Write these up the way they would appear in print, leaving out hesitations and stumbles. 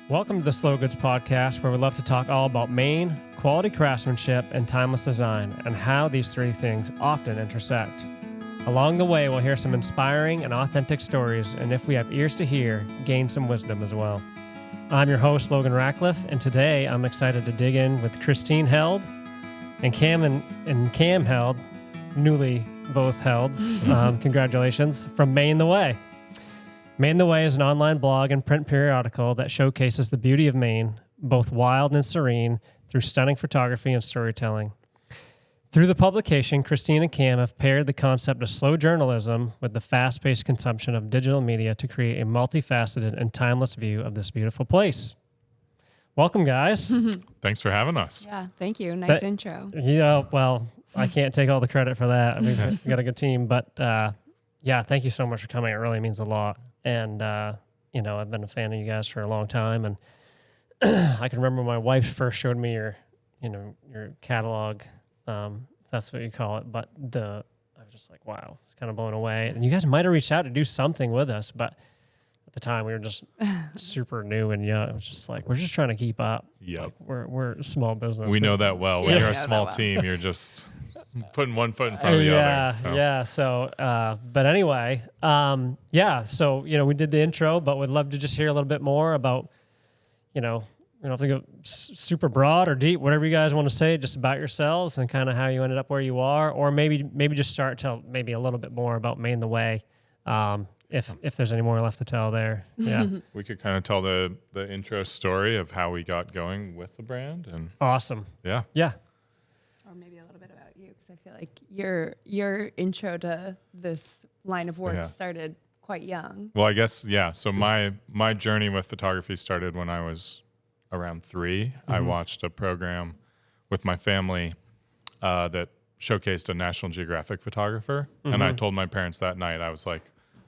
Welcome to the Slow Goods Podcast, where we love to talk all about Maine, quality craftsmanship, and timeless design, and how these three things often intersect. Along the way, we'll hear some inspiring and authentic stories, and if we have ears to hear, gain some wisdom as well. I'm your host, Logan Ratcliffe, and today I'm excited to dig in with Christine Held and Cam Held, newly both Helds. Congratulations, from Maine the Way. Maine the Way is an online blog and print periodical that showcases the beauty of Maine, both wild and serene, through stunning photography and storytelling. Through the publication, Christine and Cam have paired the concept of slow journalism with the fast-paced consumption of digital media to create a multifaceted and timeless view of this beautiful place. Welcome, guys. Thanks for having us. Yeah, thank you. Nice intro. Yeah, well, I can't take all the credit for that. We've got a good team, but yeah, thank you so much for coming. It really means a lot. And, I've been a fan of you guys for a long time. And I can remember my wife first showed me your catalog, if that's what you call it. But I was just like, wow, it's kind of blown away. And you guys might have reached out to do something with us. But at the time, we were just super new and young. It was just like, we're just trying to keep up. Yep. Like, we're a small business. We know that well. Yeah, When you're a small team, you're just putting one foot in front of the other. So. Yeah. So, but anyway, So, we did the intro, but would love to just hear a little bit more about, we don't have to go super broad or deep, whatever you guys want to say, just about yourselves and kind of how you ended up where you are, or maybe just start tell maybe a little bit more about Maine the Way. If there's any more left to tell there. Yeah. We could kind of tell the intro story of how we got going with the brand. And Awesome. Yeah. Or maybe a little bit about you, because I feel like your intro to this line of work started quite young. Well, I guess, yeah. So my journey with photography started when I was around 3. Mm-hmm. I watched a program with my family that showcased a National Geographic photographer. Mm-hmm. And I told my parents that night, I was like,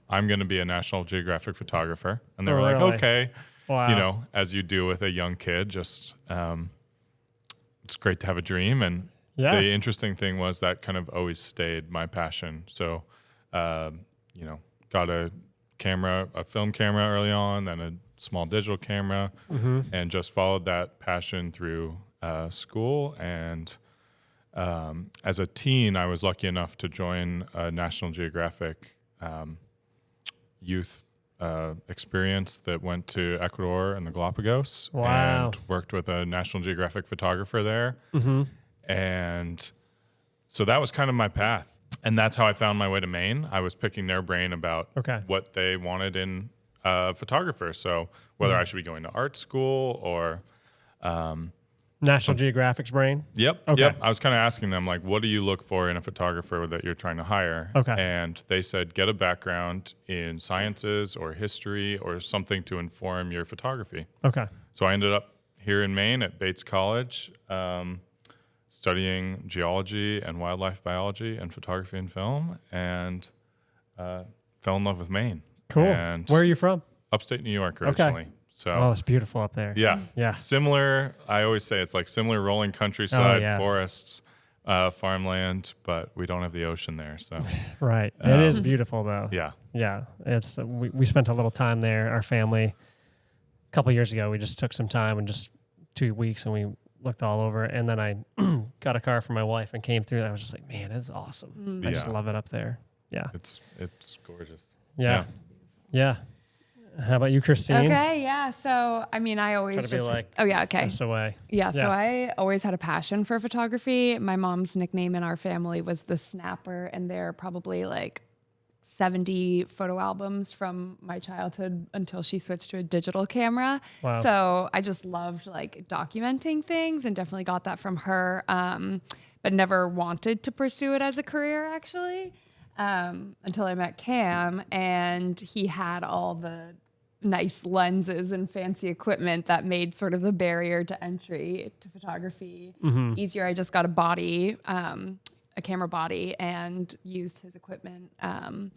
I'm going to be a National Geographic photographer. And they were like, okay. Wow. As you do with a young kid, just it's great to have a dream. And the interesting thing was that kind of always stayed my passion. So, got a film camera early on, then a small digital camera, and just followed that passion through school. And as a teen, I was lucky enough to join a National Geographic youth experience that went to Ecuador and the Galapagos. Wow. And worked with a National Geographic photographer there. Mm-hmm. And so that was kind of my path. And that's how I found my way to Maine. I was picking their brain about what they wanted in a photographer. So whether I should be going to art school or... National Geographic's brain? Yep. Okay. Yep. I was kind of asking them, like, what do you look for in a photographer that you're trying to hire? Okay. And they said, get a background in sciences or history or something to inform your photography. Okay. So I ended up here in Maine at Bates College, studying geology and wildlife biology and photography and film, and fell in love with Maine. Cool. And where are you from? Upstate New York originally. Okay. So, it's beautiful up there. Yeah. Similar, I always say it's like similar rolling countryside, forests, farmland, but we don't have the ocean there. So Right. It is beautiful though. Yeah. Yeah. It's we spent a little time there, our family. A couple years ago, we just took some time and just 2 weeks and we looked all over. And then I got a car for my wife and came through and I was just like, man, it's awesome. I just love it up there. Yeah. It's gorgeous. Yeah. How about you, Christine? Okay, yeah. So, I always Try to be like, SOA. Yeah, so I always had a passion for photography. My mom's nickname in our family was the Snapper, and there are probably like 70 photo albums from my childhood until she switched to a digital camera. Wow. So I just loved like documenting things and definitely got that from her, but never wanted to pursue it as a career actually. Until I met Cam, and he had all the nice lenses and fancy equipment that made sort of the barrier to entry to photography easier. I just got a body, a camera body, and used his equipment, and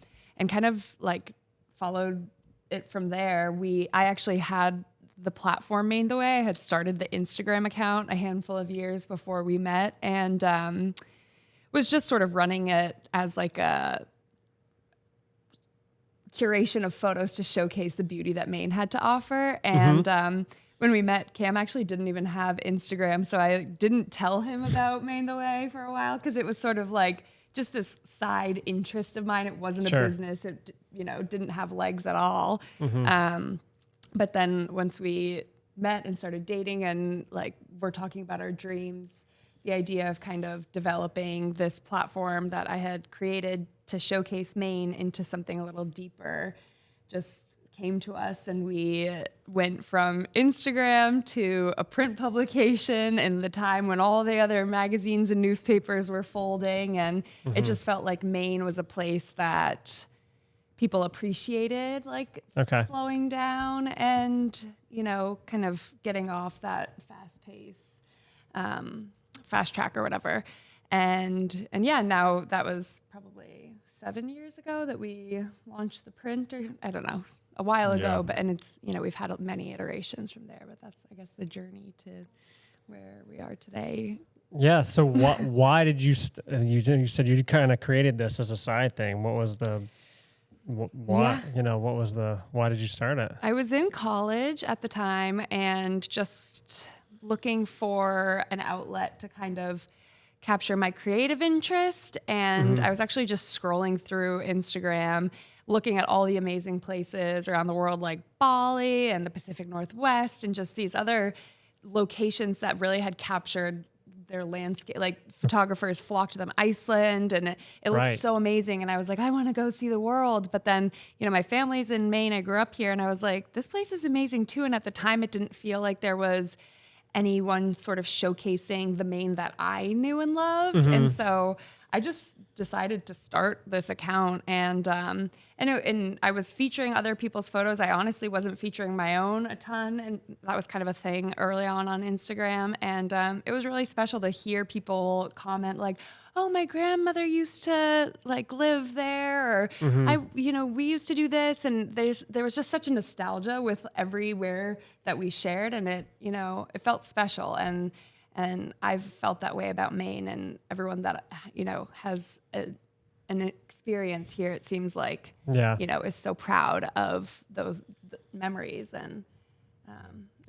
kind of like followed it from there. I actually had the platform Maine the Way. I had started the Instagram account a handful of years before we met, and was just sort of running it as like a curation of photos to showcase the beauty that Maine had to offer. And when we met, Cam actually didn't even have Instagram, so I didn't tell him about Maine the Way for a while because it was sort of like just this side interest of mine. It wasn't Sure. a business. It, didn't have legs at all. But then once we met and started dating and like we're talking about our dreams, the idea of kind of developing this platform that I had created to showcase Maine into something a little deeper just came to us, and we went from Instagram to a print publication in the time when all the other magazines and newspapers were folding, and it just felt like Maine was a place that people appreciated, like slowing down and, kind of getting off that fast pace, fast track or whatever. And yeah, now that was probably 7 years ago that we launched the print, or I don't know, a while ago, but, and it's, we've had many iterations from there, but that's, I guess, the journey to where we are today. Yeah. So why did you said you kind of created this as a side thing. What was the, why did you start it? I was in college at the time and just looking for an outlet to kind of capture my creative interest. And I was actually just scrolling through Instagram, looking at all the amazing places around the world, like Bali and the Pacific Northwest, and just these other locations that really had captured their landscape. Like photographers flocked to them, Iceland, and it looked so amazing. And I was like, I want to go see the world. But then, my family's in Maine. I grew up here, and I was like, this place is amazing too. And at the time, it didn't feel like there was anyone sort of showcasing the Maine that I knew and loved. And so I just decided to start this account, and I was featuring other people's photos. I honestly wasn't featuring my own a ton, and that was kind of a thing early on Instagram. And it was really special to hear people comment like, "Oh, my grandmother used to like live there," or we used to do this. And there was just such a nostalgia with everywhere that we shared, and it felt special. And I've felt that way about Maine, and everyone that, has an experience here, it seems like, is so proud of those memories. And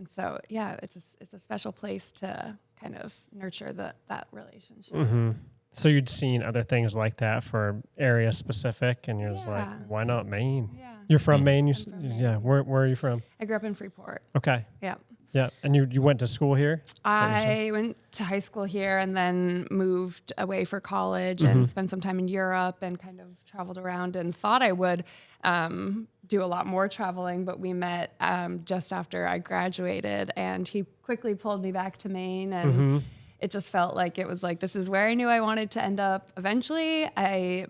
so, yeah, it's a special place to kind of nurture that relationship. So you'd seen other things like that for area specific, and you're just like, why not Maine? Yeah. You're from Maine? I'm from Maine. Yeah. Where are you from? I grew up in Freeport. Okay. Yeah. Yeah. And you went to school here? I went to high school here and then moved away for college and spent some time in Europe and kind of traveled around and thought I would do a lot more traveling, but we met just after I graduated, and he quickly pulled me back to Maine, and it just felt like it was like, this is where I knew I wanted to end up eventually. And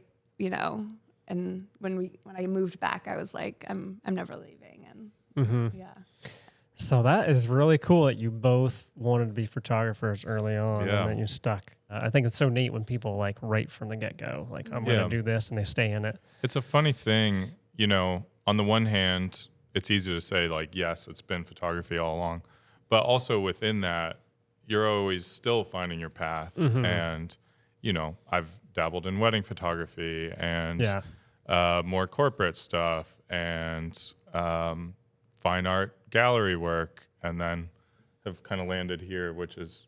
when I moved back, I was like, I'm never leaving. And yeah. So that is really cool that you both wanted to be photographers early on, and then you stuck. I think it's so neat when people like right from the get-go, like, I'm going to do this, and they stay in it. It's a funny thing, on the one hand, it's easy to say like, yes, it's been photography all along, but also within that, you're always still finding your path. And, I've dabbled in wedding photography and more corporate stuff and fine art gallery work, and then have kind of landed here, which is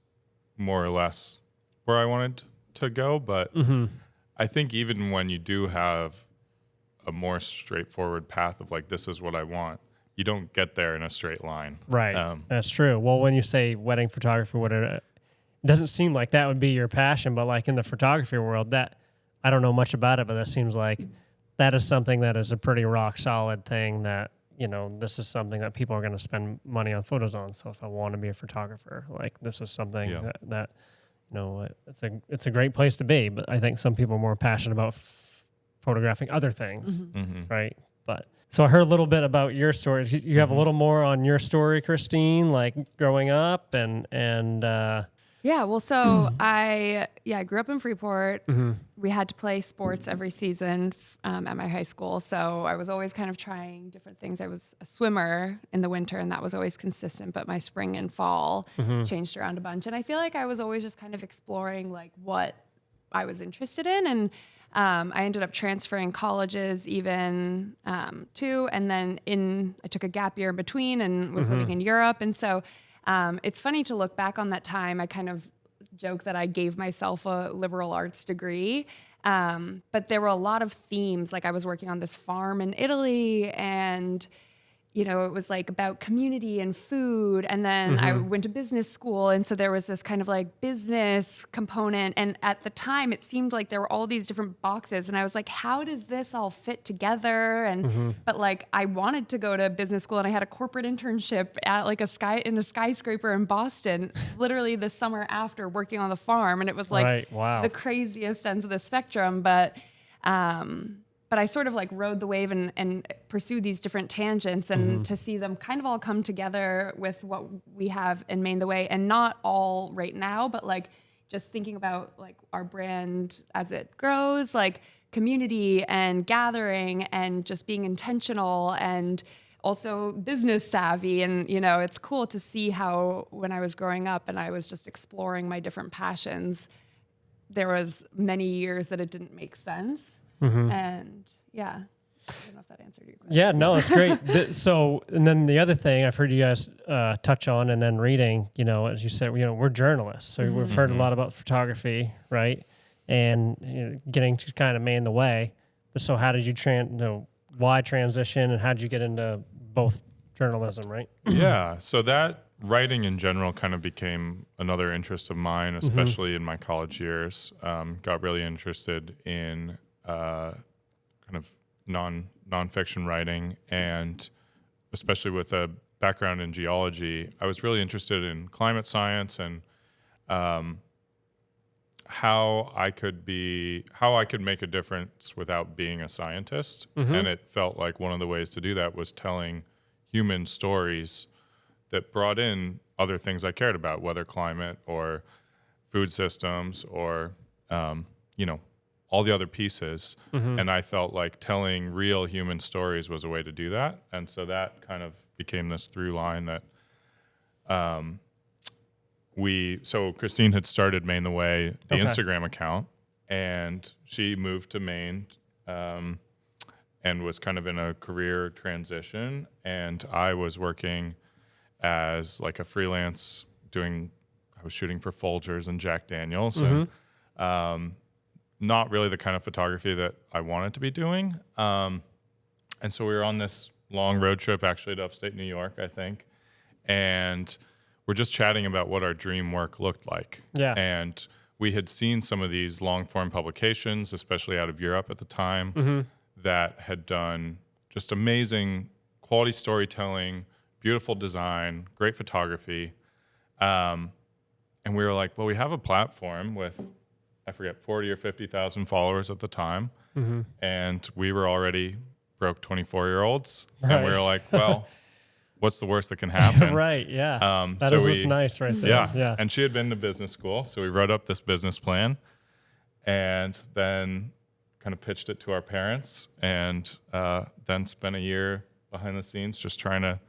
more or less where I wanted to go. But I think even when you do have a more straightforward path of like, this is what I want, you don't get there in a straight line. Right. That's true. Well, when you say wedding photography, it doesn't seem like that would be your passion, but like in the photography world, that I don't know much about it, but that seems like that is something that is a pretty rock solid thing that, this is something that people are going to spend money on photos on. So if I want to be a photographer, like this is something that it's a great place to be. But I think some people are more passionate about photographing other things, right? But so I heard a little bit about your story. You have a little more on your story, Christine, like growing up and yeah, well, so I grew up in Freeport. We had to play sports every season at my high school, so I was always kind of trying different things. I was a swimmer in the winter, and that was always consistent, but my spring and fall changed around a bunch. And I feel like I was always just kind of exploring like what I was interested in. And I ended up transferring colleges even too. And then I took a gap year in between and was living in Europe. And so it's funny to look back on that time. I kind of joke that I gave myself a liberal arts degree. But there were a lot of themes. Like I was working on this farm in Italy, and it was like about community and food. And then I went to business school. And so there was this kind of like business component. And at the time, it seemed like there were all these different boxes. And I was like, how does this all fit together? And, but like, I wanted to go to business school, and I had a corporate internship at like in a skyscraper in Boston, literally the summer after working on the farm. And it was like the craziest ends of the spectrum. But I sort of like rode the wave and pursued these different tangents, and to see them kind of all come together with what we have in Maine the Way, and not all right now, but like just thinking about like our brand as it grows, like community and gathering and just being intentional and also business savvy. And, it's cool to see how when I was growing up and I was just exploring my different passions, there was many years that it didn't make sense. And yeah, I don't know if that answered your question. Yeah, no, it's great. And then the other thing I've heard you guys touch on, and then reading, as you said, we're journalists. So we've heard a lot about photography, right? And getting to kind of Maine the Way. So how did you why transition, and how did you get into both journalism, right? Yeah, so that writing in general kind of became another interest of mine, especially in my college years. Got really interested in kind of nonfiction writing, and especially with a background in geology, I was really interested in climate science and how I could make a difference without being a scientist. And it felt like one of the ways to do that was telling human stories that brought in other things I cared about, whether climate or food systems or all the other pieces. And I felt like telling real human stories was a way to do that. And so that kind of became this through line that so Christine had started Maine the Way, the Instagram account, and she moved to Maine and was kind of in a career transition. And I was working as like a freelance I was shooting for Folgers and Jack Daniels. And not really the kind of photography that I wanted to be doing. And so we were on this long road trip, actually to upstate New York, I think. And we're just chatting about what our dream work looked like. Yeah. And we had seen some of these long form publications, especially out of Europe at the time, that had done just amazing quality storytelling, beautiful design, great photography. And we were like, well, we have a platform with, I forget, 40 or 50,000 followers at the time. And we were already broke 24-year-olds. Right. And we were like, well, what's the worst that can happen? Right, yeah. That so is what's nice right there. Yeah. And she had been to business school. So we wrote up this business plan and then kind of pitched it to our parents, and then spent a year behind the scenes just trying to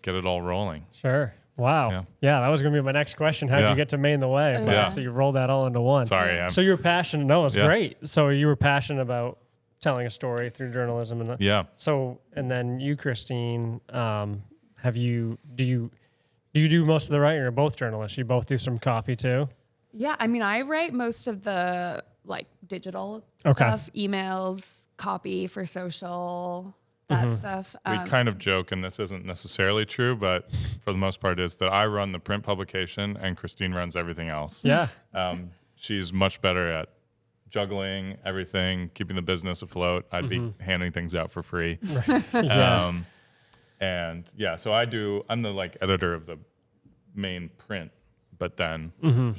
get it all rolling. Sure. Wow. Yeah, that was going to be my next question. How did you get to Maine the Way? But, so you rolled that all into one. Sorry. So you were passionate. No, it's great. So you were passionate about telling a story through journalism. And So, and then you, Christine, do you do most of the writing, or both journalists? You both do some copy too? Yeah, I mean, I write most of the like digital stuff, emails, copy for social, that stuff. We kind of joke, and this isn't necessarily true, but for the most part is that I run the print publication and Christine runs everything else. Yeah. She's much better at juggling everything, keeping the business afloat. I'd be handing things out for free. Right. And so I'm the like editor of the main print, but then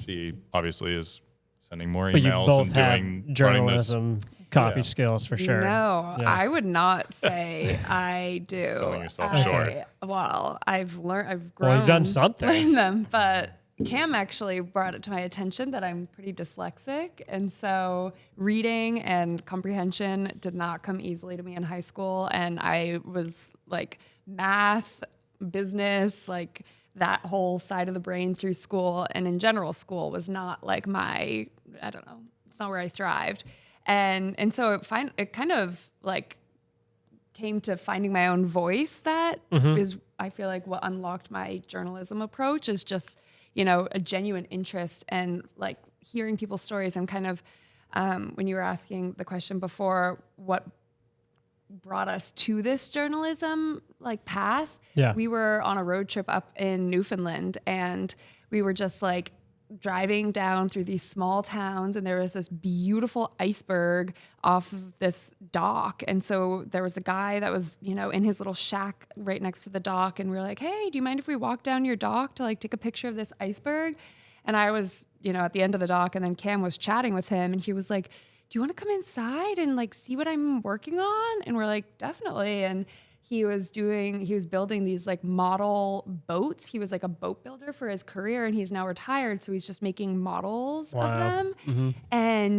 she obviously is sending more But you emails both and have doing journalism copy skills for sure. No, I would not say I do. Selling yourself short. Well, I've grown. Well, you've done something. Learning them, but Cam actually brought it to my attention that I'm pretty dyslexic, and so reading and comprehension did not come easily to me in high school, and I was like math, business, like that whole side of the brain through school, and in general, school was not like it's not where I thrived. And so it kind of like came to finding my own voice. That is, I feel like, what unlocked my journalism approach is just, a genuine interest and like hearing people's stories. And kind of when you were asking the question before, what brought us to this journalism like path, we were on a road trip up in Newfoundland, and we were just like driving down through these small towns, and there was this beautiful iceberg off of this dock. And so there was a guy that was, in his little shack right next to the dock, and we were like, hey, do you mind if we walk down your dock to like take a picture of this iceberg? And I was, at the end of the dock, and then Cam was chatting with him, and he was like, do you want to come inside and like see what I'm working on? And we're like, definitely. And he was building these like model boats. He was like a boat builder for his career, and he's now retired. So he's just making models of them.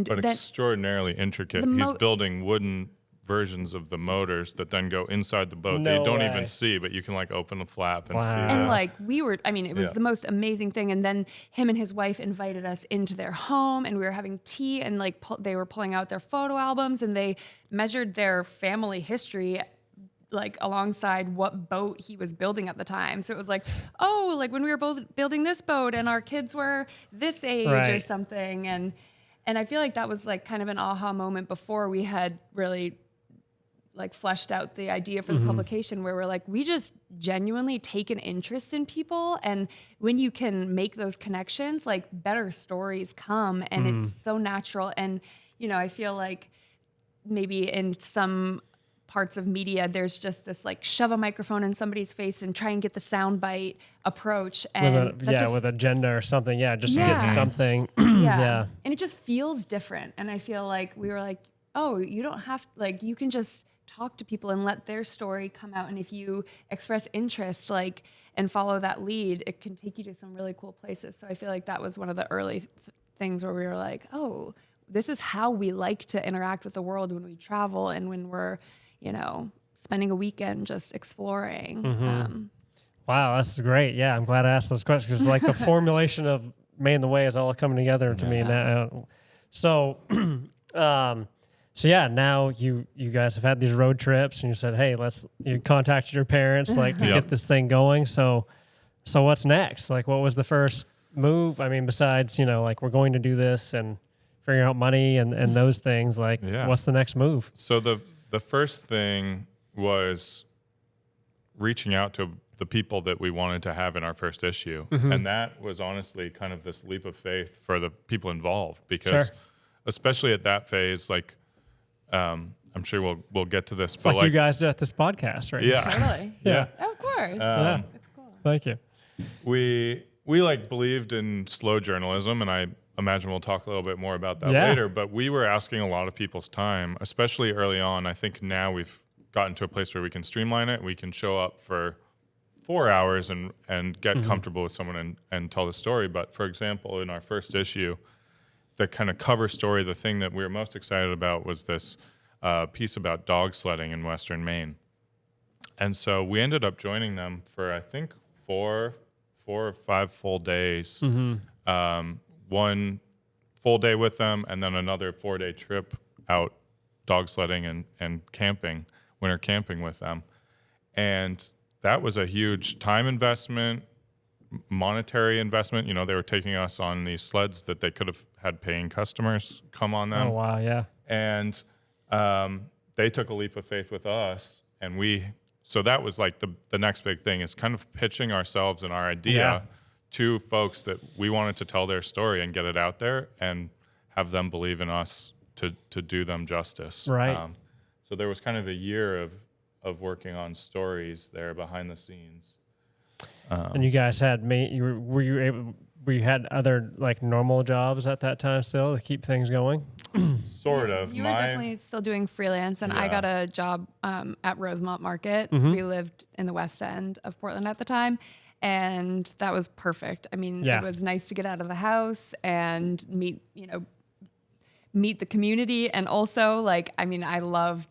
But extraordinarily intricate. He's building wooden versions of the motors that then go inside the boat. They don't even see, but you can like open the flap and see. And like it was the most amazing thing. And then him and his wife invited us into their home, and we were having tea, and like they were pulling out their photo albums, and they measured their family history like alongside what boat he was building at the time. So it was like, oh, like when we were both building this boat and our kids were this age or something. And I feel like that was like kind of an aha moment before we had really like fleshed out the idea for the publication, where we're like, we just genuinely take an interest in people. And when you can make those connections, like better stories come, and it's so natural. And, I feel like maybe in some parts of media, there's just this like shove a microphone in somebody's face and try and get the soundbite approach. And with agenda or something. Just get something. And it just feels different. And I feel like we were like, oh, you don't have, like, you can just talk to people and let their story come out. And if you express interest, like, and follow that lead, it can take you to some really cool places. So I feel like that was one of the early things where we were like, oh, this is how we like to interact with the world when we travel and when we're, spending a weekend just exploring. Wow, that's great. Yeah, I'm glad I asked those questions, because like the formulation of Maine the Way is all coming together to me now. So, now you guys have had these road trips, and you said, hey, you contacted your parents like to get this thing going. So what's next? Like, what was the first move? I mean, besides, like we're going to do this and figuring out money and those things, like what's the next move? So the first thing was reaching out to the people that we wanted to have in our first issue. And that was honestly kind of this leap of faith for the people involved, because especially at that phase, like, I'm sure we'll get to this. It's but like you guys at this podcast, right? Yeah. Totally. Yeah. Of course. It's cool. Thank you. We like believed in slow journalism, and I imagine we'll talk a little bit more about that later, but we were asking a lot of people's time, especially early on. I think now we've gotten to a place where we can streamline it. We can show up for 4 hours and get comfortable with someone and tell the story. But for example, in our first issue, the kind of cover story, the thing that we were most excited about was this piece about dog sledding in Western Maine. And so we ended up joining them for, I think, 4 or 5 full days. One full day with them, and then another 4-day trip out dog sledding and camping, winter camping with them. And that was a huge time investment, monetary investment. They were taking us on these sleds that they could have had paying customers come on them. Oh, wow, yeah. And they took a leap of faith with us, and so that was like the next big thing, is kind of pitching ourselves and our idea to folks that we wanted to tell their story and get it out there and have them believe in us to do them justice. Right. So there was kind of a year of working on stories there behind the scenes. And you guys had were you had other like normal jobs at that time still to keep things going? Sort of. You were definitely still doing freelance, and I got a job at Rosemont Market. We lived in the West End of Portland at the time. And that was perfect. I mean, it was nice to get out of the house and meet the community. And also, like, I mean, I love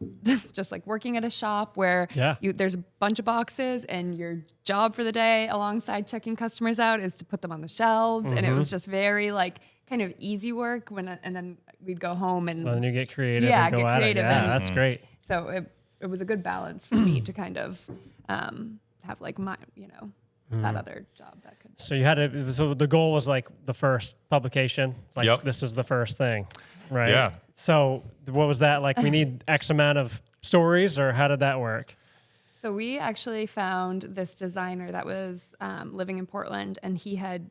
just like working at a shop where there's a bunch of boxes, and your job for the day alongside checking customers out is to put them on the shelves. And it was just very like kind of easy work and then we'd go home and then you get creative. Yeah, and go get at creative It. Yeah, and- that's great. so it was a good balance for me to kind of have like my, that other job that could. So you had to. So the goal was like the first publication. It's like this is the first thing, right? Yeah. So what was that like? We need X amount of stories, or how did that work? So we actually found this designer that was living in Portland, and he had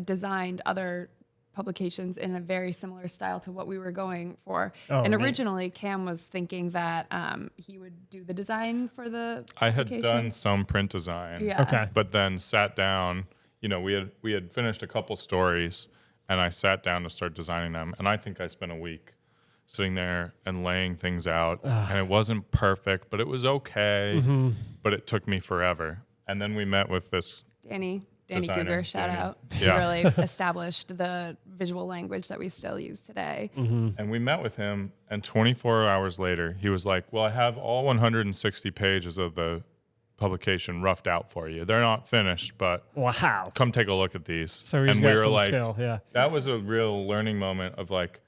designed other publications in a very similar style to what we were going for. And neat. originally, Cam was thinking that he would do the design for the I had publication. done some print design. Yeah. Okay. But then sat down, we had finished a couple stories, and I sat down to start designing them. And I think I spent a week sitting there and laying things out. And it wasn't perfect, but it was okay. But it took me forever. And then we met with this Danny designer, Cougar, shout Danny. out. Yeah. He really established the visual language that we still use today. And we met with him, and 24 hours later, he was like, well, I have all 160 pages of the publication roughed out for you. They're not finished, but Wow. come take a look at these. So he's and got we were some like, skill. Yeah. that was a real learning moment of like,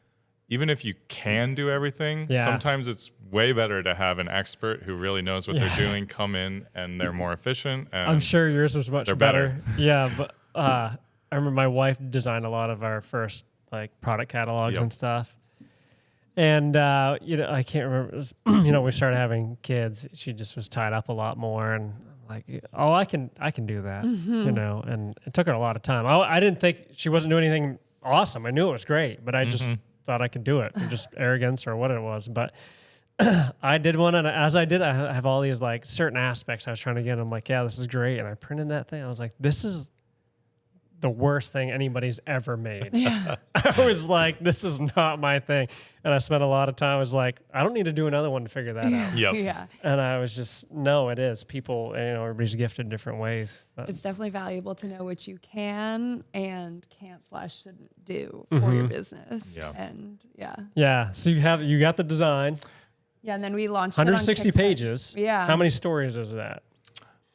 even if you can do everything, Yeah. sometimes it's way better to have an expert who really knows what they're doing come in, and they're more efficient. And I'm sure yours was much they're better. better. Yeah, but I remember my wife designed a lot of our first like product catalogs Yep. and stuff. And I can't remember. It was, we started having kids. She just was tied up a lot more, and I'm like, oh, I can do that. And it took her a lot of time. I didn't think she wasn't doing anything awesome. I knew it was great, but I just thought I could do it. Just arrogance or what it was, but. I did one, and as I did, I have all these like certain aspects I was trying to get. I'm like, yeah, this is great, and I printed that thing. I was like, this is the worst thing anybody's ever made. Yeah. I was like, this is not my thing, and I spent a lot of time. I was like, I don't need to do another one to figure that out. Yep. Yeah. And I was just, no, it is. People, everybody's gifted in different ways. But It's definitely valuable to know what you can and can't/shouldn't do for your business. Yeah. And yeah, so you got the design, Yeah, and then we launched it on 160 Kickstarter. pages. Yeah. How many stories is that?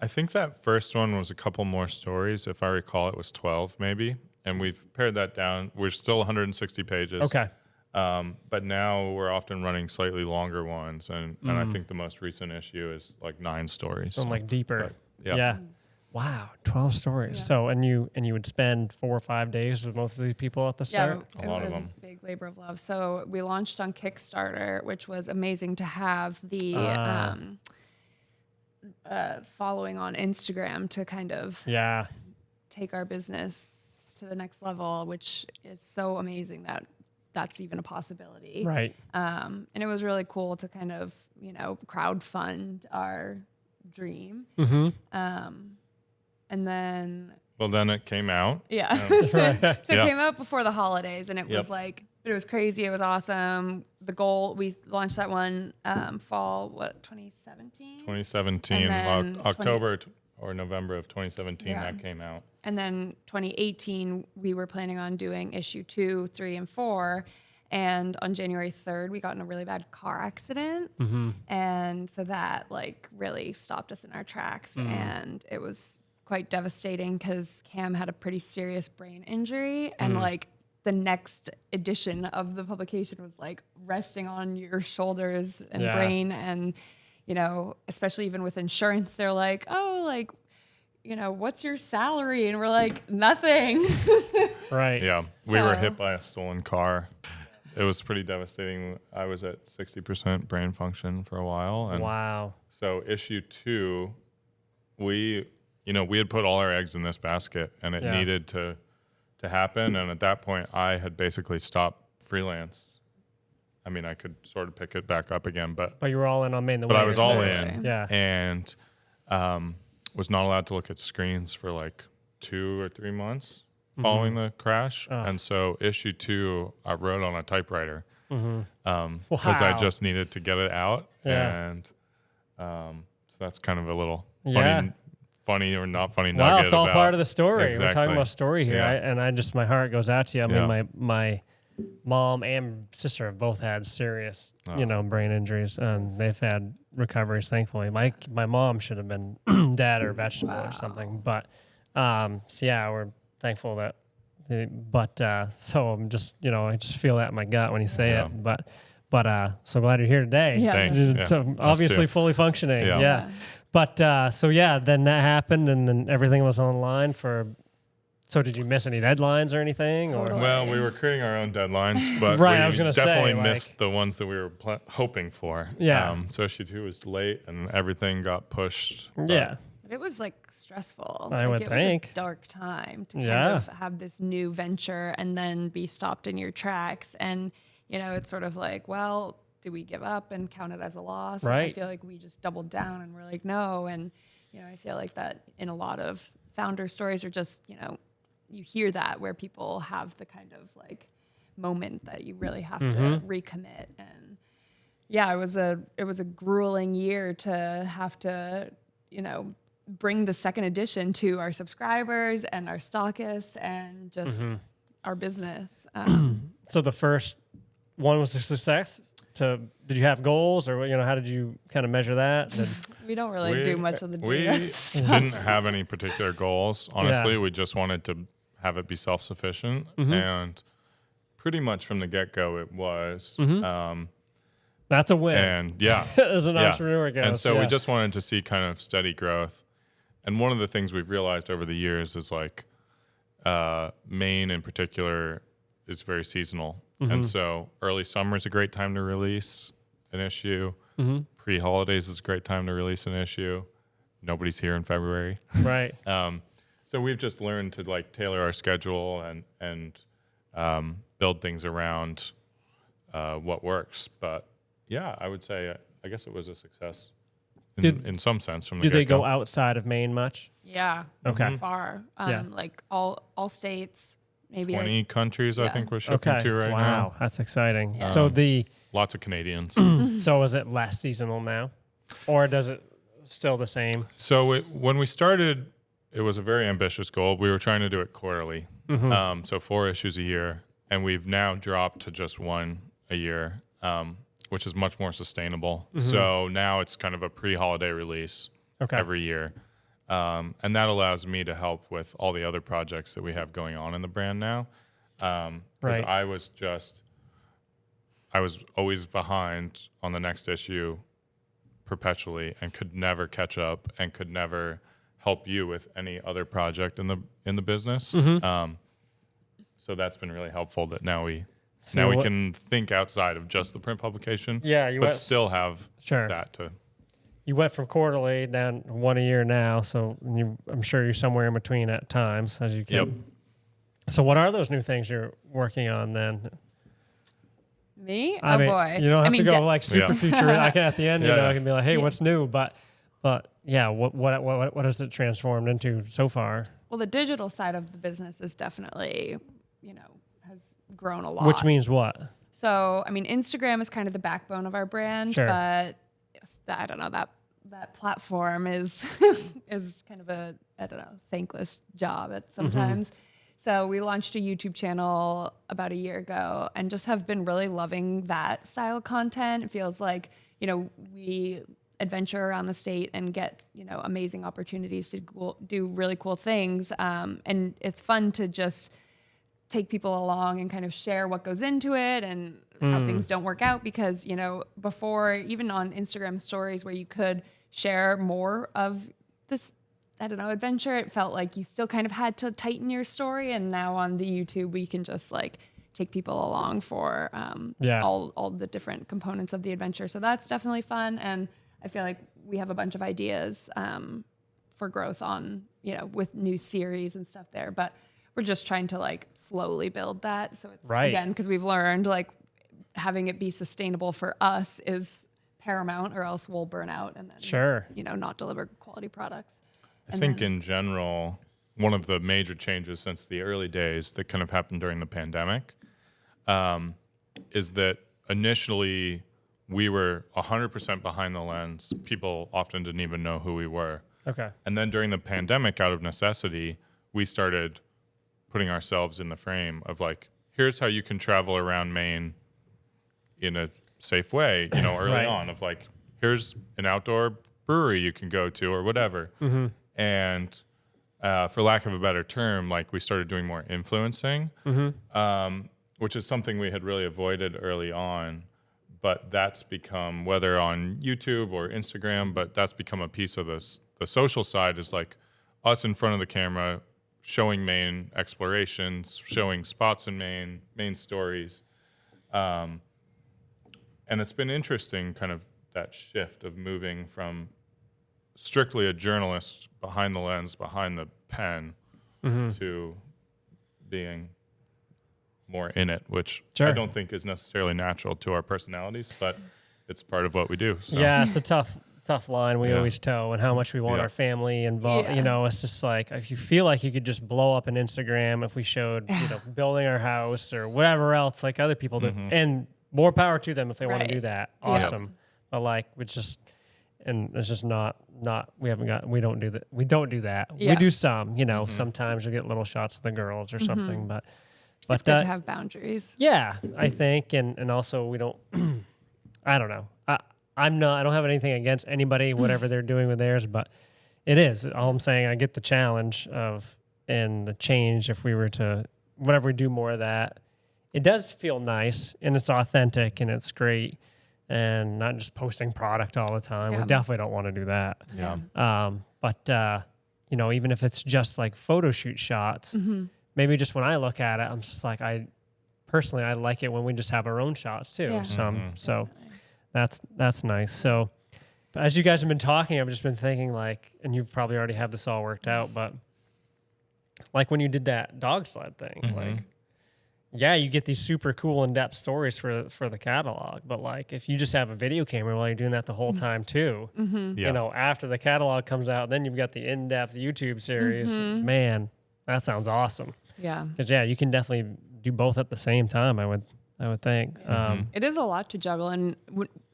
I think that first one was a couple more stories. If I recall, it was 12 maybe. And we've pared that down. We're still 160 pages. Okay. But now we're often running slightly longer ones. And I think the most recent issue is like 9 stories. So like deeper. But, Yeah. Wow, 12 stories. Yeah. So and you would spend 4 or 5 days with most of these people at the start. Yeah, A lot it of was them. a big labor of love. So we launched on Kickstarter, which was amazing to have the following on Instagram to kind of Yeah. take our business to the next level, which is so amazing that that's even a possibility. Right. And it was really cool to kind of, crowdfund our dream. Mm-hmm. And then Well, then it came out. yeah. Right. So it Yeah. came out before the holidays, and it was like, it was crazy. It was awesome. The goal, we launched that one fall, 2017? 2017, And then October or November of 2017, Yeah. that came out. And then 2018, we were planning on doing issue 2, 3, and 4. And on January 3rd, we got in a really bad car accident. Mm-hmm. And so that really stopped us in our tracks. And it was quite devastating because Cam had a pretty serious brain injury. And the next edition of the publication was resting on your shoulders and brain. And, especially even with insurance, they're like, oh, what's your salary? And we're like, nothing. Right. Yeah, we were So- hit by a stolen car. It was pretty devastating. I was at 60% brain function for a while. And Wow. so issue 2, we had put all our eggs in this basket, and it needed to happen. And at that point, I had basically stopped freelance. I mean, I could sort of pick it back up again, but But you were all in on Maine the Way. I was or all something. in. Yeah. And was not allowed to look at screens for 2 or 3 months following the crash. And so issue 2, I wrote on a typewriter because I Wow. just needed to get it out. Yeah. And so that's kind of a little Yeah. funny or not funny Well, nugget it's all about- part of the story. We're Exactly. talking about story here, Yeah. my heart goes out to you. I Yeah. mean, my mom and sister have both had serious, brain injuries, and they've had recoveries. Thankfully, my mom should have been dead or vegetable or something. But so yeah, we're thankful that So I'm just, I just feel that in my gut when you say Yeah. it. But so glad you're here today. Yeah. Thanks. So Yeah. obviously Us too. fully functioning. Yeah. Yeah. But then that happened, and then everything was online for. So did you miss any deadlines or anything? Or Totally. Well, we were creating our own deadlines, but Right, we I was gonna say, definitely like- missed the ones that we were hoping for. Yeah. So issue 2 was late, and everything got pushed. but- yeah, But it was like stressful. I like, would it think. was a dark time to Yeah. kind of have this new venture and then be stopped in your tracks. And, it's sort of like, well, do we give up and count it as a loss? And I Right. feel like we just doubled down and we're like, no. And, I feel like that in a lot of founder stories or just, you hear that where people have the kind of like moment that you really have to recommit. And yeah, it was a grueling year to have to, bring the second edition to our subscribers and our stockists and just our business. So the first one was a success. Did you have goals, or how did you kind of measure that? We don't really do much of the We data stuff. didn't have any particular goals. Honestly, we just wanted to have it be self-sufficient. And pretty much from the get-go, it was. That's a win. And yeah. As an yeah. entrepreneur goes. And so yeah. we just wanted to see kind of steady growth. And one of the things we've realized over the years is like Maine in particular is very seasonal. And so early summer is a great time to release an issue. Pre-holidays is a great time to release an issue. Nobody's here in February. Right. So we've just learned to like tailor our schedule and build things around what works. But yeah, I would say I guess it was a success in some sense from the Do they get-go. go outside of Maine much? Yeah. Okay. Far. Yeah. Like all states, maybe 20 countries, I Yeah. think we're shipping Okay. to right wow, now. that's exciting. Yeah. So Lots of Canadians. so is it less seasonal now, or does it still the same? So when we started, it was a very ambitious goal. We were trying to do it quarterly, so 4 issues a year, and we've now dropped to just 1 a year, which is much more sustainable. So now it's kind of a pre-holiday release Okay. every year, and that allows me to help with all the other projects that we have going on in the brand now. Because Right. I was always behind on the next issue perpetually and could never catch up and could never help you with any other project in the business. So that's been really helpful that now we can think outside of just the print publication. Yeah, you but went- still have Sure. that to. You went from quarterly down 1 a year now, so I'm sure you're somewhere in between at times as you can. Yep. So what are those new things you're working on then? me. I Oh mean, boy. you don't have to go de- like super Yeah. futuristic. I can at the end, Yeah, I yeah. can be like, hey, Yeah. what's new? But yeah, what has it transformed into so far? Well, the digital side of the business is definitely, has grown a lot. Which means what? So, Instagram is kind of the backbone of our brand, Sure. but I don't know, that platform is is kind of a, thankless job at sometimes. So we launched a YouTube channel about a year ago and just have been really loving that style of content. It feels like, we adventure around the state and get, amazing opportunities to do really cool things. And it's fun to just take people along and kind of share what goes into it and how things don't work out because, before, even on Instagram stories where you could share more of this, adventure, it felt like you still kind of had to tighten your story. And now on the YouTube, we can just like take people along for all the different components of the adventure. So that's definitely fun. And I feel like we have a bunch of ideas for growth on, with new series and stuff there. But we're just trying to like slowly build that. So it's again, because we've learned like having it be sustainable for us is paramount or else we'll burn out and then, Sure. not deliver quality products. I think in general, one of the major changes since the early days that kind of happened during the pandemic is that initially we were 100% behind the lens. People often didn't even know who we were. Okay. And then during the pandemic, out of necessity, we started putting ourselves in the frame of like, here's how you can travel around Maine in a safe way, early Right. on of like, here's an outdoor brewery you can go to or whatever. And for lack of a better term, like we started doing more influencing, which is something we had really avoided early on. But that's become, whether on YouTube or Instagram, but that's become a piece of this. The social side is like us in front of the camera, showing Maine explorations, showing spots in Maine, Maine stories. And it's been interesting, kind of that shift of moving from strictly a journalist behind the lens, behind the pen, to being more in it, which I don't think is necessarily natural to our personalities, but it's part of what we do. So. Yeah, it's a tough line we always toe, and how much we want our family involved. Yeah. You know, it's just like, if you feel like you could just blow up an Instagram if we showed, building our house or whatever else, like other people do, and more power to them if they want to do that. Awesome. But like, it's just, and it's just not, we don't do that. We don't do that. Yeah. We do some, sometimes we get little shots of the girls or something, but It's good to have boundaries. yeah, I think, and also we don't, I don't know. I don't have anything against anybody, whatever they're doing with theirs, but it is. All I'm saying, I get the challenge and the change if we were to, whenever we do more of that, it does feel nice and it's authentic and it's great, and not just posting product all the time. Yeah. We definitely don't want to do that. Yeah. But even if it's just like photo shoot shots, maybe just when I look at it, I'm just like, I like it when we just have our own shots too. Yeah. So that's nice. So as you guys have been talking, I've just been thinking, like, and you probably already have this all worked out, but like when you did that dog sled thing, like, yeah, you get these super cool in-depth stories for the catalog, but like if you just have a video camera while you're doing that the whole time too, after the catalog comes out, then you've got the in-depth YouTube series. Man, that sounds awesome. Yeah. Because you can definitely do both at the same time, I would think. It is a lot to juggle, and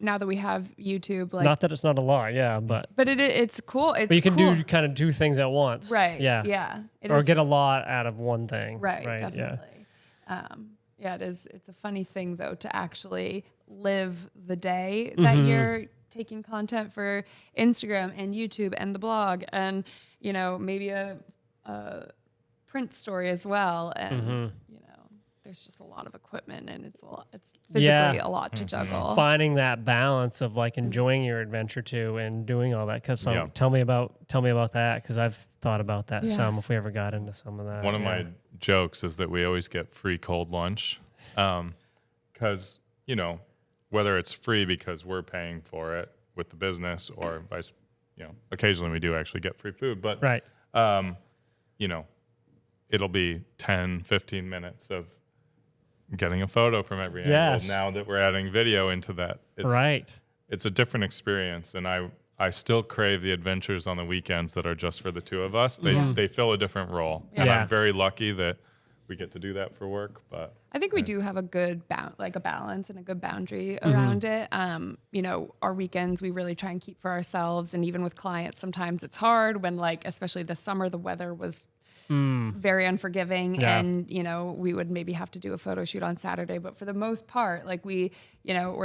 now that we have YouTube, like, not that it's not a lot, but it's cool. It's but you can cool. do kind of two things at once, Right. Yeah, Yeah. or get a lot out of one thing, right. Definitely. Yeah. It is. It's a funny thing though to actually live the day that you're taking content for Instagram and YouTube and the blog, and maybe a print story as well, and there's just a lot of equiment, and it's physically a lot to juggle. Finding that balance of like enjoying your adventure too and doing all that. Because tell me about that, because I've thought about that some. If we ever got into some of that, one of my jokes is that we always get free cold lunch, because whether it's free because we're paying for it with the business, or vice, occasionally we do actually get free food, but it'll be 10, 15 minutes of getting a photo from every angle. Now that we're adding video into that, it's a different experience. And I still crave the adventures on the weekends that are just for the two of us. They fill a different role. And I'm very lucky that we get to do that for work. But I think we do have a good a balance and a good boundary around it. Our weekends we really try and keep for ourselves. And even with clients, sometimes it's hard when, like, especially this summer, the weather was very unforgiving, and we would maybe have to do a photo shoot on Saturday, but for the most part, like, we're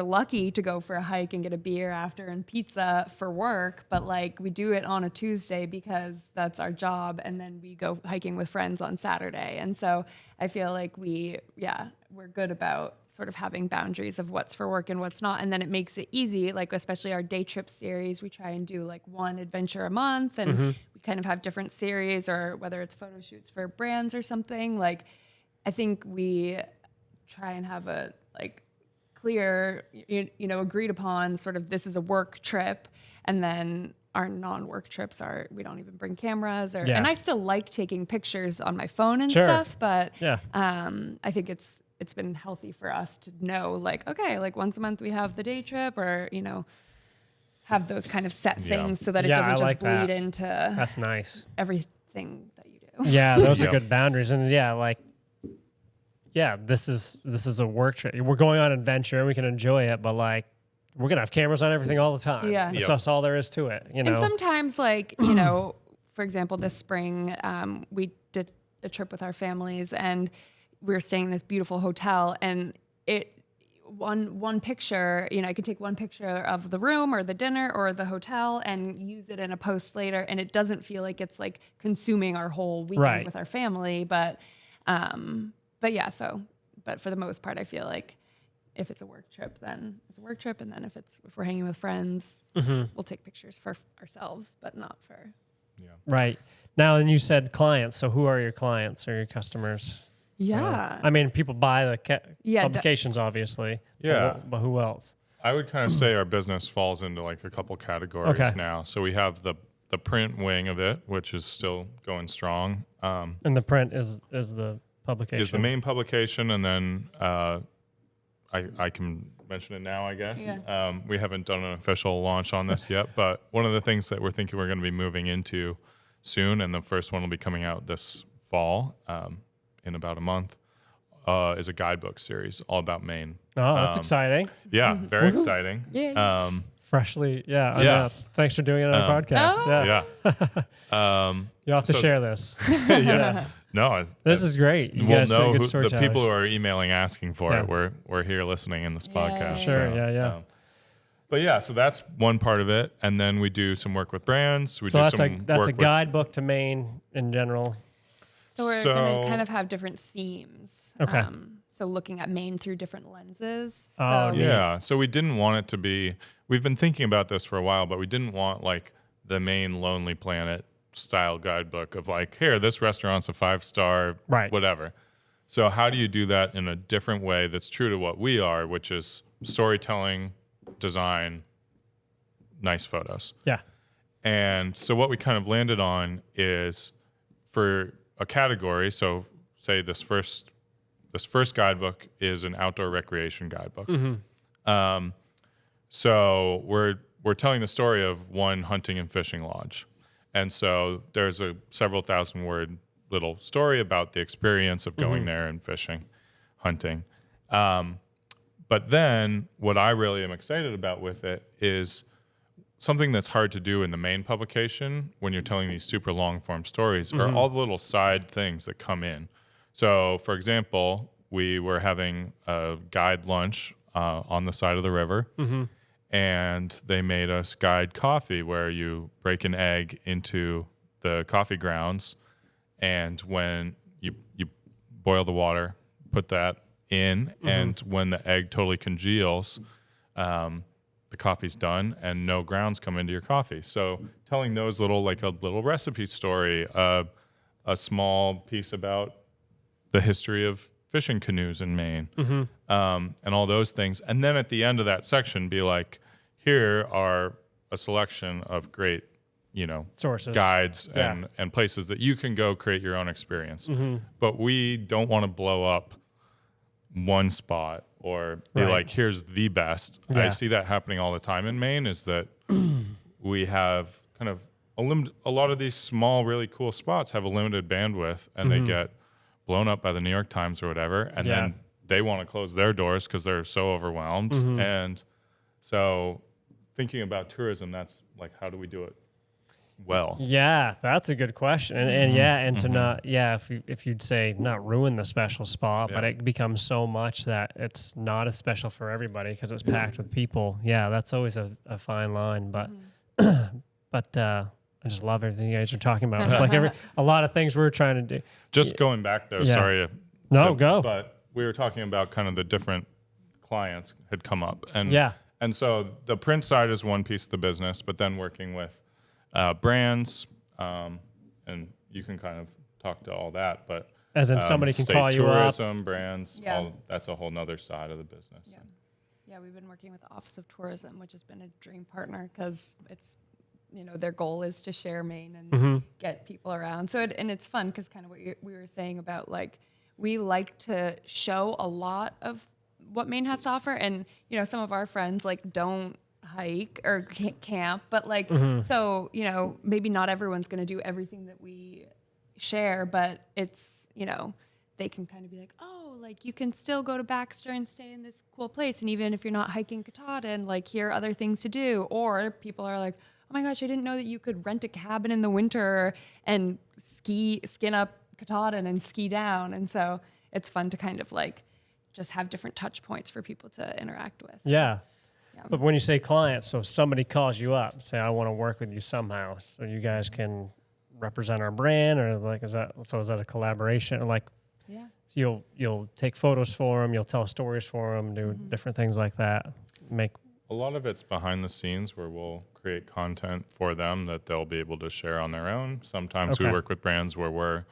lucky to go for a hike and get a beer after and pizza for work, but like we do it on a Tuesday because that's our job, and then we go hiking with friends on Saturday. And so I feel like we're good about sort of having boundaries of what's for work and what's not, and then it makes it easy, like especially our day trip series, we try and do like one adventure a month, and we kind of have different series, or whether it's photo shoots for brands or something. Like, I think we try and have a like clear, agreed upon sort of, this is a work trip, and then our non-work trips are, we don't even bring cameras, and I still like taking pictures on my phone and stuff, but I think it's been healthy for us to know, like, okay, like once a month we have the day trip, or have those kind of set things so that it doesn't just bleed into that's nice everything that you do. Yeah, those are good boundaries. And this is a work trip. We're going on an adventure and we can enjoy it, but like, we're gonna have cameras on everything all the time. Yeah, that's all there is to it. And sometimes, like, for example, this spring we did a trip with our families, and we were staying in this beautiful hotel, and one picture, I could take one picture of the room or the dinner or the hotel and use it in a post later, and it doesn't feel like it's like consuming our whole weekend with our family. But for the most part, I feel like if it's a work trip, then it's a work trip, and then if we're hanging with friends, we'll take pictures for ourselves, but not for. Yeah. Right. Now, and you said clients. So who are your clients or your customers? Yeah. I mean, people buy the publications, obviously. Yeah. But who else? I would kind of say our business falls into like a couple categories now. So we have the print wing of it, which is still going strong. And the print is the publication. Is the main publication, and then I can mention it now, I guess. Yeah. We haven't done an official launch on this yet, but one of the things that we're thinking we're going to be moving into soon, and the first one will be coming out this fall, in about a month, is a guidebook series all about Maine. Oh, that's exciting. Yeah, very exciting. Yeah. Freshly, Yeah. announced. Thanks for doing it on our podcast. Oh. Yeah. You'll have to So- share this. Yeah. No, This is great. You we'll guys know are good the storytellers. people who are emailing asking for Yeah. it. We're here listening in this podcast. Sure, yeah. But yeah, so that's one part of it, and then we do some work with brands. We So do that's some a work with guidebook to Maine in general. So we're going to kind of have different themes. Okay. So looking at Maine through different lenses. Oh, So Yeah, so we didn't want it to be. We've been thinking about this for a while, but we didn't want like the Maine Lonely Planet style guidebook of like, here, this restaurant's a 5-star, Right. whatever. So how do you do that in a different way that's true to what we are, which is storytelling, design, nice photos. Yeah. And so what we kind of landed on is for a category. So say this first guidebook is an outdoor recreation guidebook. So we're telling the story of one hunting and fishing lodge. And so there's a several thousand word little story about the experience of going there and fishing, hunting. But then what I really am excited about with it is something that's hard to do in the main publication when you're telling these super long form stories are all the little side things that come in. So for example, we were having a guide lunch on the side of the river. And they made us guide coffee where you break an egg into the coffee grounds. And when you boil the water, put that in. And when the egg totally congeals, the coffee's done and no grounds come into your coffee. So telling those like a little recipe story, a small piece about the history of fishing canoes in Maine, and all those things. And then at the end of that section, be like, here are a selection of great, Sources. guides and places that you can go create your own experience. But we don't want to blow up one spot or be like, here's the best. Yeah. I see that happening all the time in Maine is that we have kind of a lot of these small, really cool spots have a limited bandwidth and they get blown up by the New York Times or whatever. And then they want to close their doors because they're so overwhelmed. And so thinking about tourism, that's like, how do we do it well? Yeah, that's a good question. And to not, if you'd say not ruin the special spot, but it becomes so much that it's not as special for everybody because it's packed with people. Yeah, that's always a fine line. But I just love everything you guys are talking about. It's like a lot of things we're trying to do. Just going back though, sorry. Go. But we were talking about kind of the different clients had come up. And so the print side is one piece of the business, but then working with brands, and you can kind of talk to all that, but As in somebody can state call you up. tourism, brands, that's a whole nother side of the business. Yeah, we've been working with the Office of Tourism, which has been a dream partner because it's, their goal is to share Maine and get people around. So, it's fun because kind of what we were saying about like, we like to show a lot of what Maine has to offer. And, some of our friends like don't hike or camp, but like, so, maybe not everyone's going to do everything that we share, but it's, they can kind of be like, oh, like you can still go to Baxter and stay in this cool place. And even if you're not hiking Katahdin, like here are other things to do. Or people are like, oh my gosh, I didn't know that you could rent a cabin in the winter and skin up Katahdin and ski down. And so it's fun to kind of like just have different touch points for people to interact with. Yeah. Yeah. But when you say clients, so somebody calls you up, say, I want to work with you somehow, so you guys can represent our brand, or like, is that a collaboration? Or like, Yeah. you'll take photos for them, you'll tell stories for them, do different things like that. A lot of it's behind the scenes where we'll create content for them that they'll be able to share on their own. Sometimes we work with brands where we're,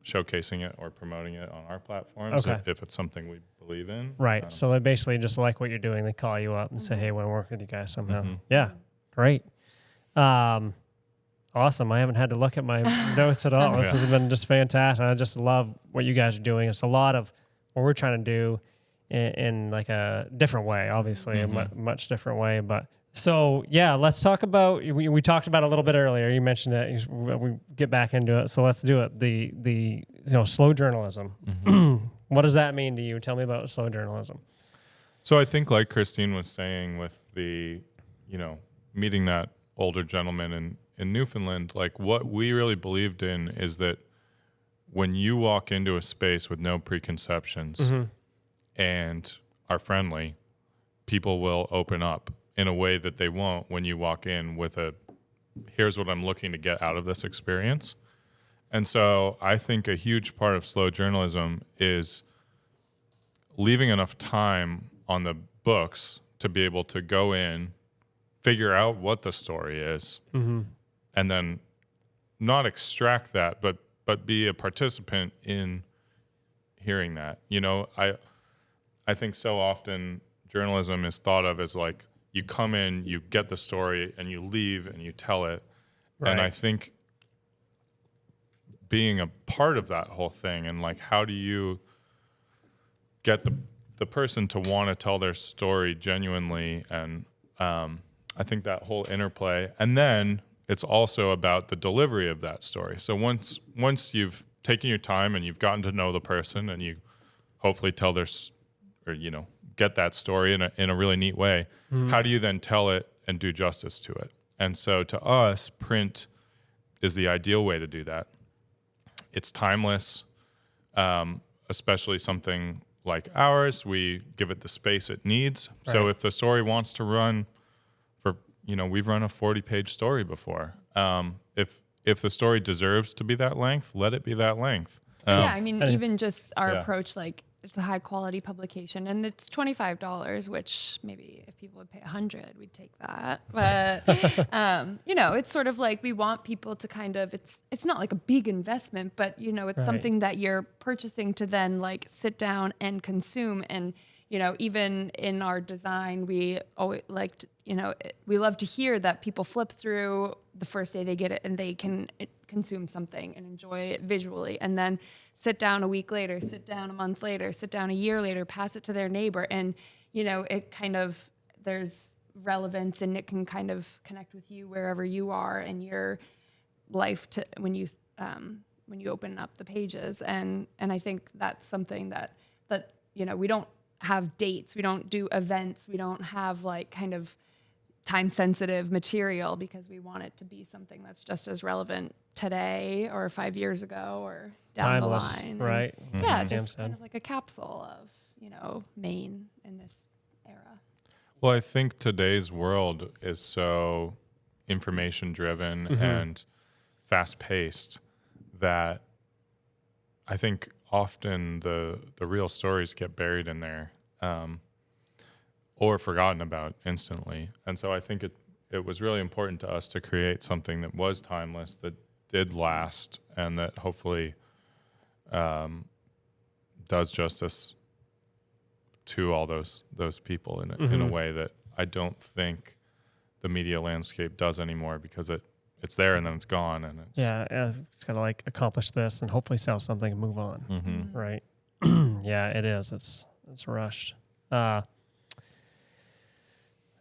showcasing it or promoting it on our platforms if it's something we believe in. Right. So they basically just like what you're doing. They call you up and say, hey, I want to work with you guys somehow. Yeah. Great. Awesome. I haven't had to look at my notes at all. This has been just fantastic. I just love what you guys are doing. It's a lot of what we're trying to do in like a different way, obviously, a much different way. But so, yeah, let's talk about, we talked about it a little bit earlier. You mentioned it. We get back into it. So let's do it. The slow journalism. What does that mean to you? Tell me about slow journalism. So I think like Christine was saying with the, meeting that older gentleman in Newfoundland, like what we really believed in is that when you walk into a space with no preconceptions and are friendly, people will open up in a way that they won't when you walk in with here's what I'm looking to get out of this experience. And so I think a huge part of slow journalism is leaving enough time on the books to be able to go in, figure out what the story is, and then not extract that, but be a participant in hearing that. I think so often journalism is thought of as like, you come in, you get the story, and you leave and you tell it. Right. And I think being a part of that whole thing and like, how do you get the person to want to tell their story genuinely? And I think that whole interplay. And then it's also about the delivery of that story. So once you've taken your time and you've gotten to know the person and you hopefully tell get that story in a really neat way, how do you then tell it and do justice to it? And so to us, print is the ideal way to do that. It's timeless, especially something like ours. We give it the space it needs. Right. So if the story wants to run for, we've run a 40-page story before. If the story deserves to be that length, let it be that length. Even just our approach, like, it's a high quality publication and it's $25, which maybe if people would pay $100, we'd take that. But, it's sort of like we want people to kind of, it's not like a big investment, but, it's something that you're purchasing to then like sit down and consume. And, even in our design, we always liked, we love to hear that people flip through the first day they get it and they can consume something and enjoy it visually, and then sit down a week later, sit down a month later, sit down a year later, pass it to their neighbor. And, it kind of, there's relevance and it can kind of connect with you wherever you are in your life when you open up the pages. And I think that's something that, we don't have dates, we don't do events, we don't have like kind of time sensitive material because we want it to be something that's just as relevant today or 5 years ago or down timeless, the line. Right. And, yeah, just kind of like a capsule of, Maine in this era. Well, I think today's world is so information driven and fast paced that I think often the real stories get buried in there. Or forgotten about instantly. And so I think it was really important to us to create something that was timeless, that did last, and that hopefully does justice to all those people in a way that I don't think the media landscape does anymore, because it's there and then it's gone, and it's got to like accomplish this and hopefully sell something and move on. Right. Yeah, it is. It's rushed.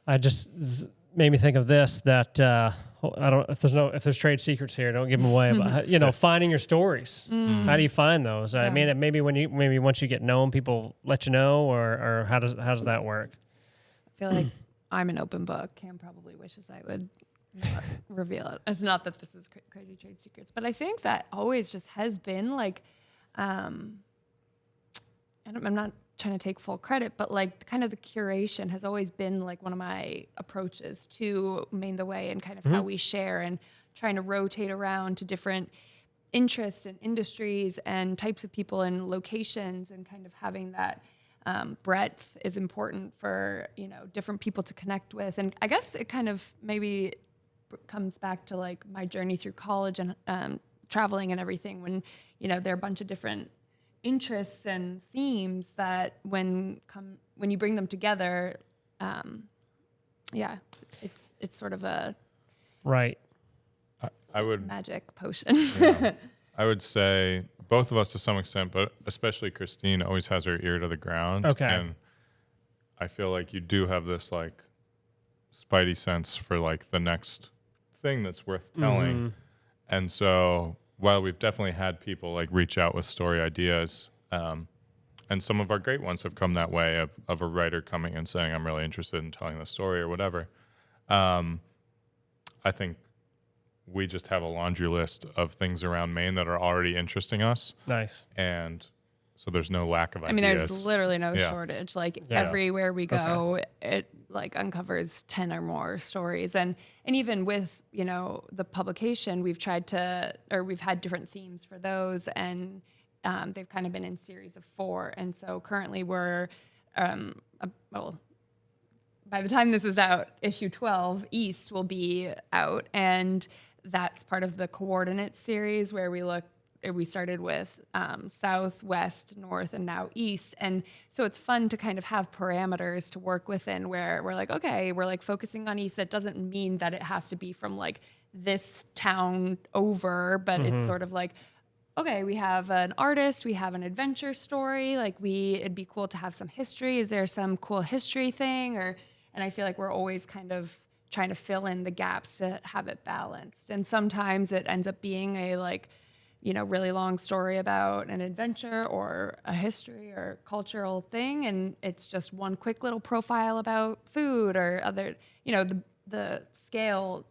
I just made me think of this, that I don't, if there's trade secrets here, don't give them away. But finding your stories. How do you find those? I mean, maybe once you get known, people let you know, or how does that work? I feel like I'm an open book. Cam probably wishes I would not reveal it. It's not that this is crazy trade secrets, but I think that always just has been like, I'm not trying to take full credit, but like kind of the curation has always been like one of my approaches to Maine the Way and kind of how we share and trying to rotate around to different interests and industries and types of people and locations, and kind of having that breadth is important for, different people to connect with. And I guess it kind of maybe comes back to like my journey through college and traveling and everything, when, there are a bunch of different interests and themes that when you bring them together, it's sort of a right. I would magic potion. I would say both of us to some extent, but especially Christine always has her ear to the ground. Okay. And I feel like you do have this like spidey sense for like the next thing that's worth telling. And so while we've definitely had people like reach out with story ideas, and some of our great ones have come that way of a writer coming and saying, I'm really interested in telling the story or whatever. I think we just have a laundry list of things around Maine that are already interesting us. Nice. And so there's no lack of ideas. I mean, there's literally no shortage. Like everywhere we go, it like uncovers 10 or more stories. And even with, the publication, we've had different themes for those, and they've kind of been in series of 4. And so currently we're, by the time this is out, issue 12, East will be out. And that's part of the Coordinates series, where we started with South, West, North, and now East. And so it's fun to kind of have parameters to work within, where we're like, okay, we're like focusing on East. That doesn't mean that it has to be from like this town over, but it's sort of like, okay, we have an artist, we have an adventure story. Like it'd be cool to have some history. Is there some cool history thing? And I feel like we're always kind of trying to fill in the gaps to have it balanced. And sometimes it ends up being a like, really long story about an adventure or a history or cultural thing. And it's just one quick little profile about food or other, the scale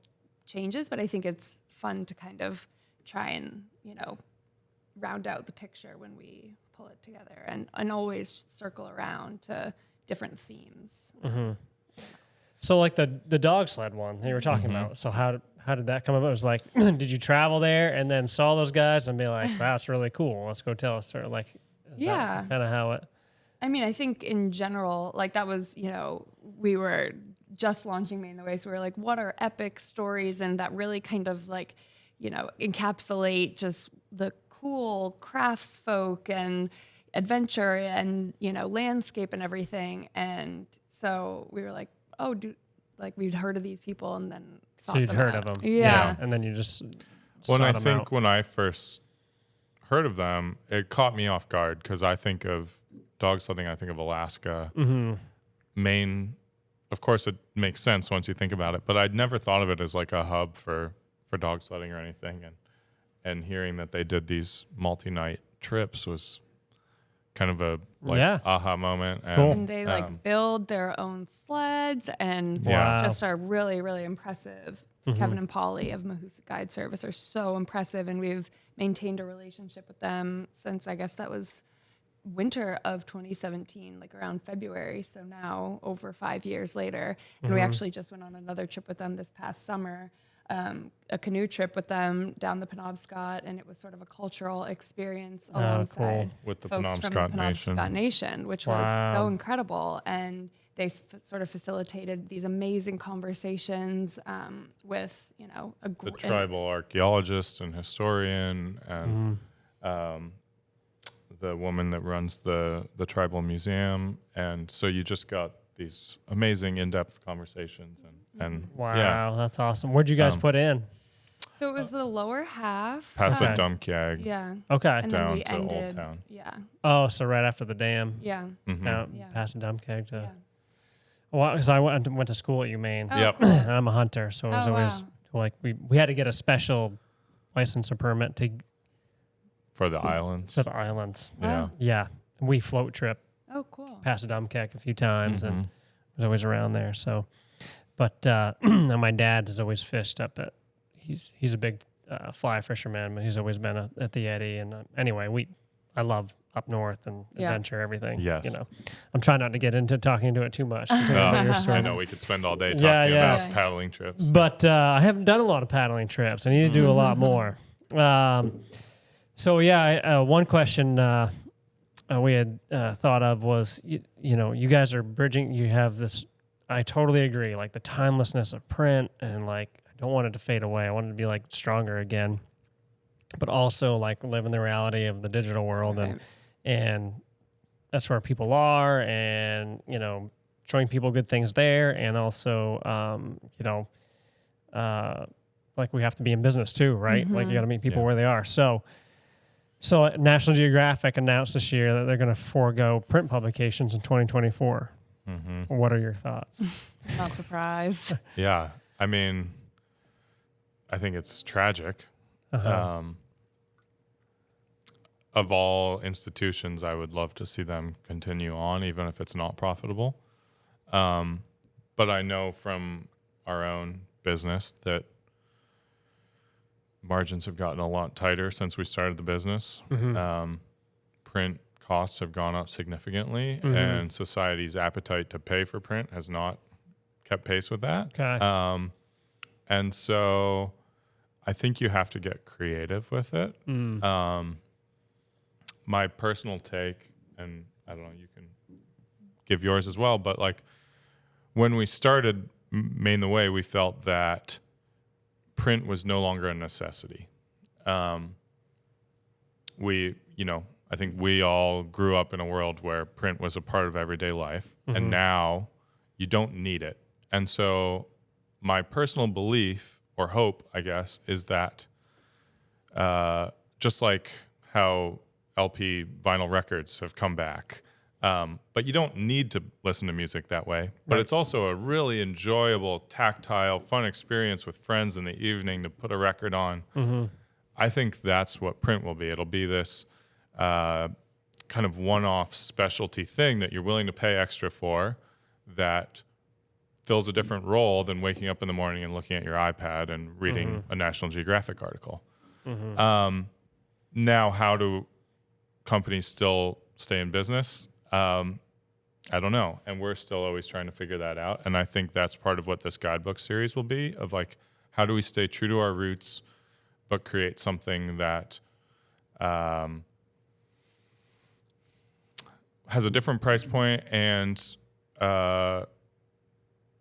changes, but I think it's fun to kind of try and, round out the picture when we pull it together, and always circle around to different themes. So like the dog sled one that you were talking about. So how did that come about? It was like, did you travel there and then saw those guys and be like, wow, it's really cool. Let's go tell a story. Like, is that kind of how it? I mean, I think in general, like that was, we were just launching Maine the Way. So we were like, what are epic stories? And that really kind of like, encapsulate just the cool crafts folk and adventure and, landscape and everything. And so we were like, oh, we'd heard of these people and then So you'd heard of them. Yeah. And then you just When I them think out. when I first heard of them, it caught me off guard because I think of dog sledding, I think of Alaska. Maine, of course, it makes sense once you think about it, but I'd never thought of it as like a hub for dog sledding or anything. And hearing that they did these multi-night trips was kind of a aha moment. And, and they build their own sleds and just are really, really impressive. Kevin and Polly of Mahoosic Guide Service are so impressive, and we've maintained a relationship with them since, I guess that was winter of 2017, like around February. So now over 5 years later, and we actually just went on another trip with them this past summer, a canoe trip with them down the Penobscot, and it was sort of a cultural experience alongside with the folks from Penobscot the Penobscot Nation, which was so incredible. And they sort of facilitated these amazing conversations with, the tribal archaeologist and historian and the woman that runs the tribal museum. And so you just got these amazing in-depth conversations and wow, that's awesome. Where'd you guys put in? So it was the lower half. Past a dump keg. Yeah. Okay. And then Down we to ended. Old Town. Yeah. Oh, so right after the dam. Yeah. Down, Yeah. past the dump keg to. Yeah. Well, because I went to school at UMaine. Oh, Yep. cool. And I'm a hunter, so it was Oh, always like we had to get a special license or permit For the islands. for the islands. Yeah. Yeah, we float trip Oh, cool. past the dump keg a few times, and was always around there. So, but my dad has always fished up at. He's a big fly fisherman, but he's always been at the Eddy. And anyway, I love up north and adventure, everything. Yes. You know, I'm trying not to get into talking to it too much. I know we could spend all day talking about paddling trips. But I haven't done a lot of paddling trips. I need to do a lot more. One question we had thought of was, you know, you guys are bridging, you have this, I totally agree, like the timelessness of print, and like, I don't want it to fade away. I want it to be like stronger again, but also like live in the reality of the digital world. Right. And that's where people are, and, you know, showing people good things there. And also, like we have to be in business too, right? Like you got to meet people where they are. So National Geographic announced this year that they're going to forego print publications in 2024. What are your thoughts? Not surprised. Yeah. I mean, I think it's tragic. Of all institutions, I would love to see them continue on, even if it's not profitable. But I know from our own business that margins have gotten a lot tighter since we started the business. Print costs have gone up significantly, and society's appetite to pay for print has not kept pace with that. Okay. And so I think you have to get creative with it. My personal take, and I don't know, you can give yours as well, but like when we started Maine the Way, we felt that print was no longer a necessity. I think we all grew up in a world where print was a part of everyday life, and now you don't need it. And so my personal belief or hope, I guess, is that just like how LP vinyl records have come back, but you don't need to listen to music that way. But it's also a really enjoyable, tactile, fun experience with friends in the evening to put a record on. I think that's what print will be. It'll be this kind of one-off specialty thing that you're willing to pay extra for, that fills a different role than waking up in the morning and looking at your iPad and reading a National Geographic article. Now, how do companies still stay in business? I don't know. And we're still always trying to figure that out. And I think that's part of what this guidebook series will be, of like, how do we stay true to our roots, but create something that has a different price point and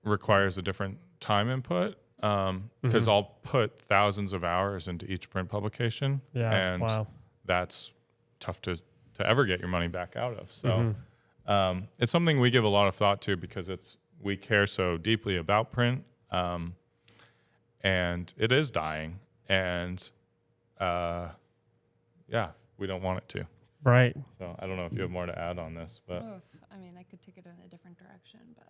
requires a different time input. Because I'll put thousands of hours into each print publication. And that's tough to ever get your money back out of. So it's something we give a lot of thought to, because we care so deeply about print, and it is dying, and we don't want it to. Right. So I don't know if you have more to add on this, but I mean, I could take it in a different direction, but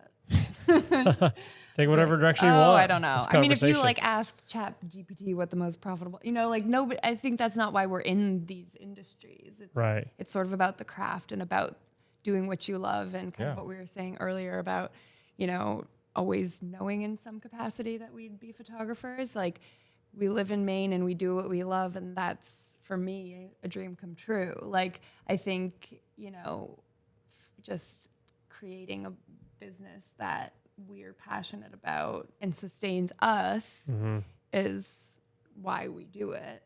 take whatever direction you want. I don't know. I mean, if you like ask Chat GPT what the most profitable, like nobody, I think that's not why we're in these industries. It's sort of about the craft and about doing what you love, and kind of what we were saying earlier about, always knowing in some capacity that we'd be photographers. Like, we live in Maine and we do what we love, and that's, for me, a dream come true. Like, I think, just creating a business that we're passionate about and sustains us is why we do it,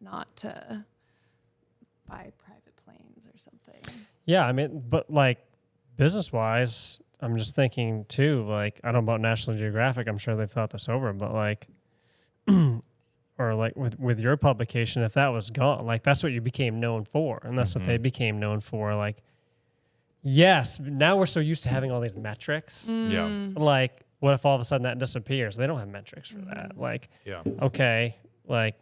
not to buy private planes or something. Yeah, I mean, but like business-wise, I'm just thinking too, like, I don't know about National Geographic, I'm sure they've thought this over, but like, or like with your publication, if that was gone, like that's what you became known for, and that's what they became known for. Like, yes, now we're so used to having all these metrics. Like, what if all of a sudden that disappears? They don't have metrics for that. Like, okay, like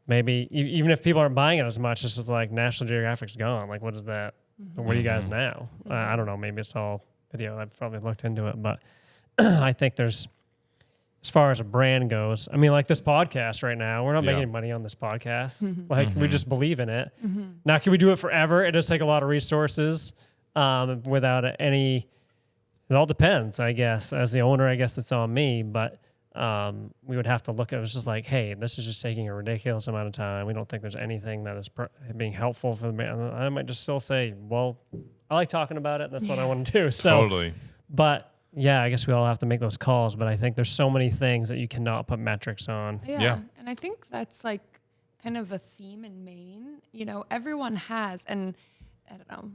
maybe even if people aren't buying it as much, it's just like National Geographic's gone. Like, what is that? What are you guys now? I don't know. Maybe it's all video. I've probably looked into it, but I think there's, as far as a brand goes, I mean, like this podcast right now, we're not making money on this podcast. Like, we just believe in it. Now, can we do it forever? It does take a lot of resources without any, it all depends, I guess. As the owner, I guess it's on me, but we would have to look at it. It was just like, hey, this is just taking a ridiculous amount of time. We don't think there's anything that is being helpful for the man. I might just still say, well, I like talking about it. That's what I want to do. So, Totally. but yeah, I guess we all have to make those calls. But I think there's so many things that you cannot put metrics on. Yeah. And I think that's like kind of a theme in Maine. You know, everyone has, and I don't know,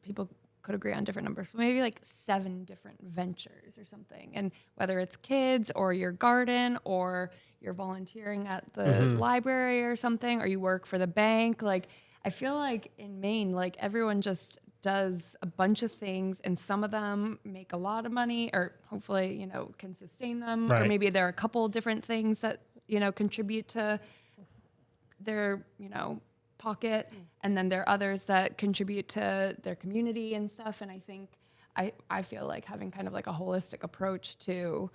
people could agree on different numbers, but maybe like 7 different ventures or something. And whether it's kids or your garden or you're volunteering at the library or something, or you work for the bank, like I feel like in Maine, like everyone just does a bunch of things, and some of them make a lot of money or hopefully, you know, can sustain them. Right. Or maybe there are a couple different things that, you know, contribute to their, you know, pocket, and then there are others that contribute to their community and stuff. And I think I feel like having kind of like a holistic approach to,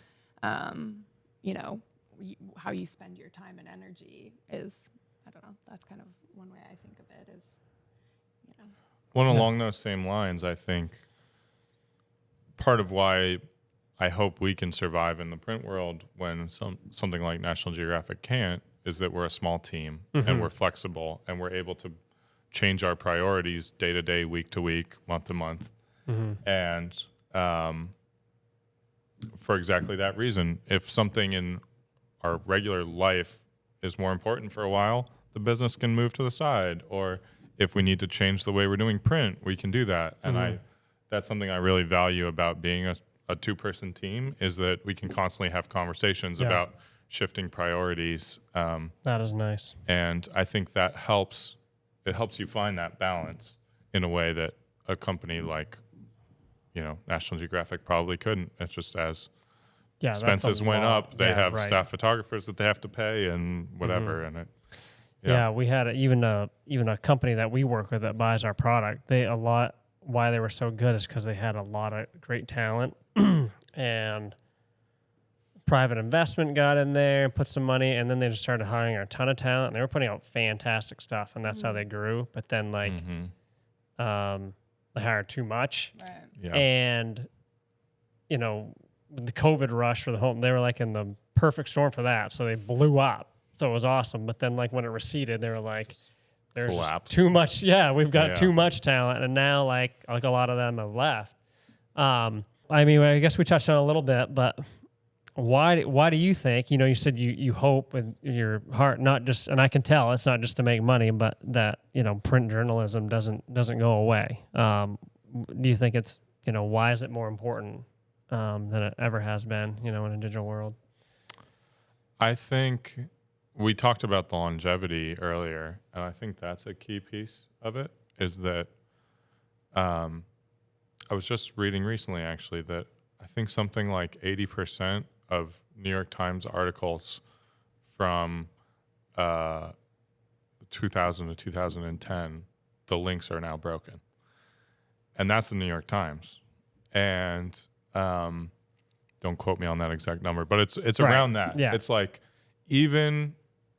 you know, how you spend your time and energy is, I don't know, that's kind of one way I think of it is, you know. Well, along those same lines, I think part of why I hope we can survive in the print world when something like National Geographic can't is that we're a small team and we're flexible and we're able to change our priorities day to day, week to week, month to month. And for exactly that reason, if something in our regular life is more important for a while, the business can move to the side. Or if we need to change the way we're doing print, we can do that. And that's something I really value about being a 2-person team, is that we can constantly have conversations about shifting priorities. That is nice. And I think that helps. It helps you find that balance in a way that a company like, you know, National Geographic probably couldn't. It's just as expenses went up, they have staff photographers that they have to pay and whatever. And it, we had even a company that we work with that buys our product. Why they were so good is because they had a lot of great talent and private investment got in there and put some money, and then they just started hiring a ton of talent, and they were putting out fantastic stuff, and that's how they grew. But then they hired too much, and you know, the COVID rush for the home, they were like in the perfect storm for that, so they blew up. So it was awesome. But then like when it receded, they were like, there's just too much. Yeah, we've got too much talent, and now like a lot of them have left. I mean, I guess we touched on it a little bit, but why do you think, you know, you said you hope with your heart, not just, and I can tell it's not just to make money, but that, you know, print journalism doesn't go away. Do you think it's, you know, why is it more important than it ever has been, you know, in a digital world? I think we talked about the longevity earlier, and I think that's a key piece of it, is that I was just reading recently, actually, that I think something like 80% of New York Times articles from 2000 to 2010, the links are now broken. And that's the New York Times. And don't quote me on that exact number, but it's around that. Yeah. It's like even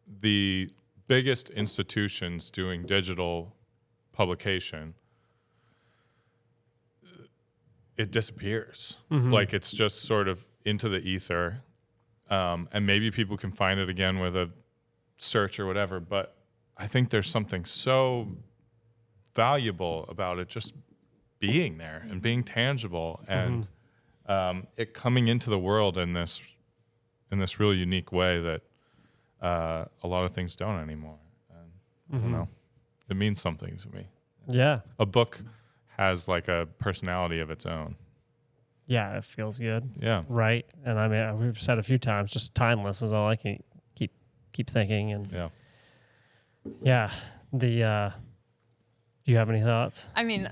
the biggest institutions doing digital publication, it disappears. Like it's just sort of into the ether. And maybe people can find it again with a search or whatever, but I think there's something so valuable about it just being there and being tangible and it coming into the world in this really unique way that a lot of things don't anymore. And I don't know. It means something to me. Yeah. A book has like a personality of its own. Yeah, it feels good. Yeah. Right. And I mean, we've said a few times, just timeless is all I can keep thinking. And do you have any thoughts? I mean,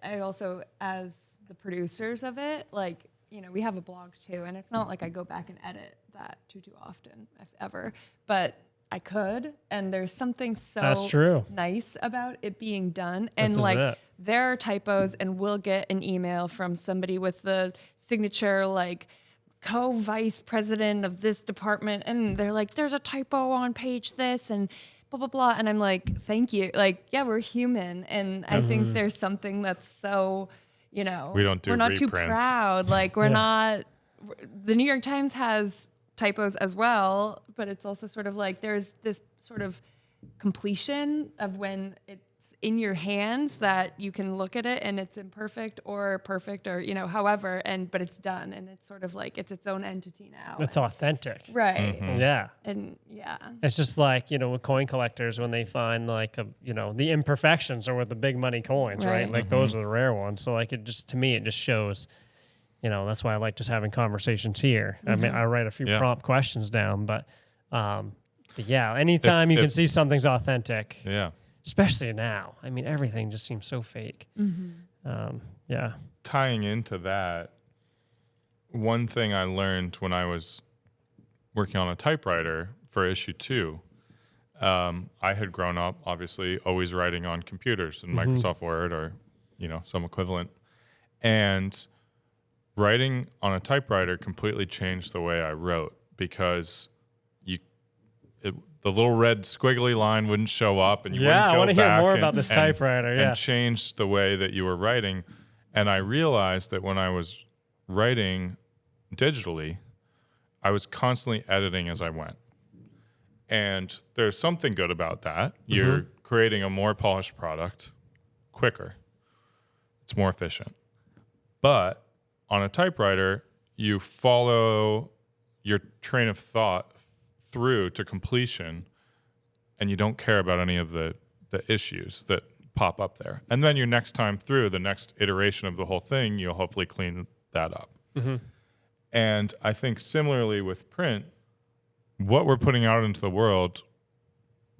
I also, as the producers of it, like, you know, we have a blog too, and it's not like I go back and edit that too often, if ever, but I could, and there's something so That's true. nice about it being done. And like, there are typos, and we'll get an email from somebody with the signature, like, co-vice president of this department, and they're like, there's a typo on page this, and blah, blah, blah. And I'm like, thank you. Like, yeah, we're human. And I think there's something that's so, you know, we're not too proud. Like, we're not, the New York Times has typos as well, but it's also sort of like there's this sort of completion of when it's in your hands that you can look at it and it's imperfect or perfect or, however, but it's done and it's sort of like it's its own entity now. It's authentic. Right. Mm-hmm. Yeah. And yeah. It's just like, with coin collectors when they find like, the imperfections are with the big money coins, right? Like those are the rare ones. So like to me, it just shows, that's why I like just having conversations here. I mean, I write a few prompt questions down, but yeah, anytime you can see something's authentic. Yeah. Especially now. I mean, everything just seems so fake. Yeah. Tying into that, one thing I learned when I was working on a typewriter for issue 2, I had grown up, obviously, always writing on computers in Microsoft Word or, some equivalent. And writing on a typewriter completely changed the way I wrote because the little red squiggly line wouldn't show up, and you wouldn't go back. I want to hear more about this typewriter. And change the way that you were writing. And I realized that when I was writing digitally, I was constantly editing as I went. And there's something good about that. You're creating a more polished product quicker. It's more efficient. But on a typewriter, you follow your train of thought through to completion, and you don't care about any of the issues that pop up there. And then your next time through, the next iteration of the whole thing, you'll hopefully clean that up. And I think similarly with print, what we're putting out into the world,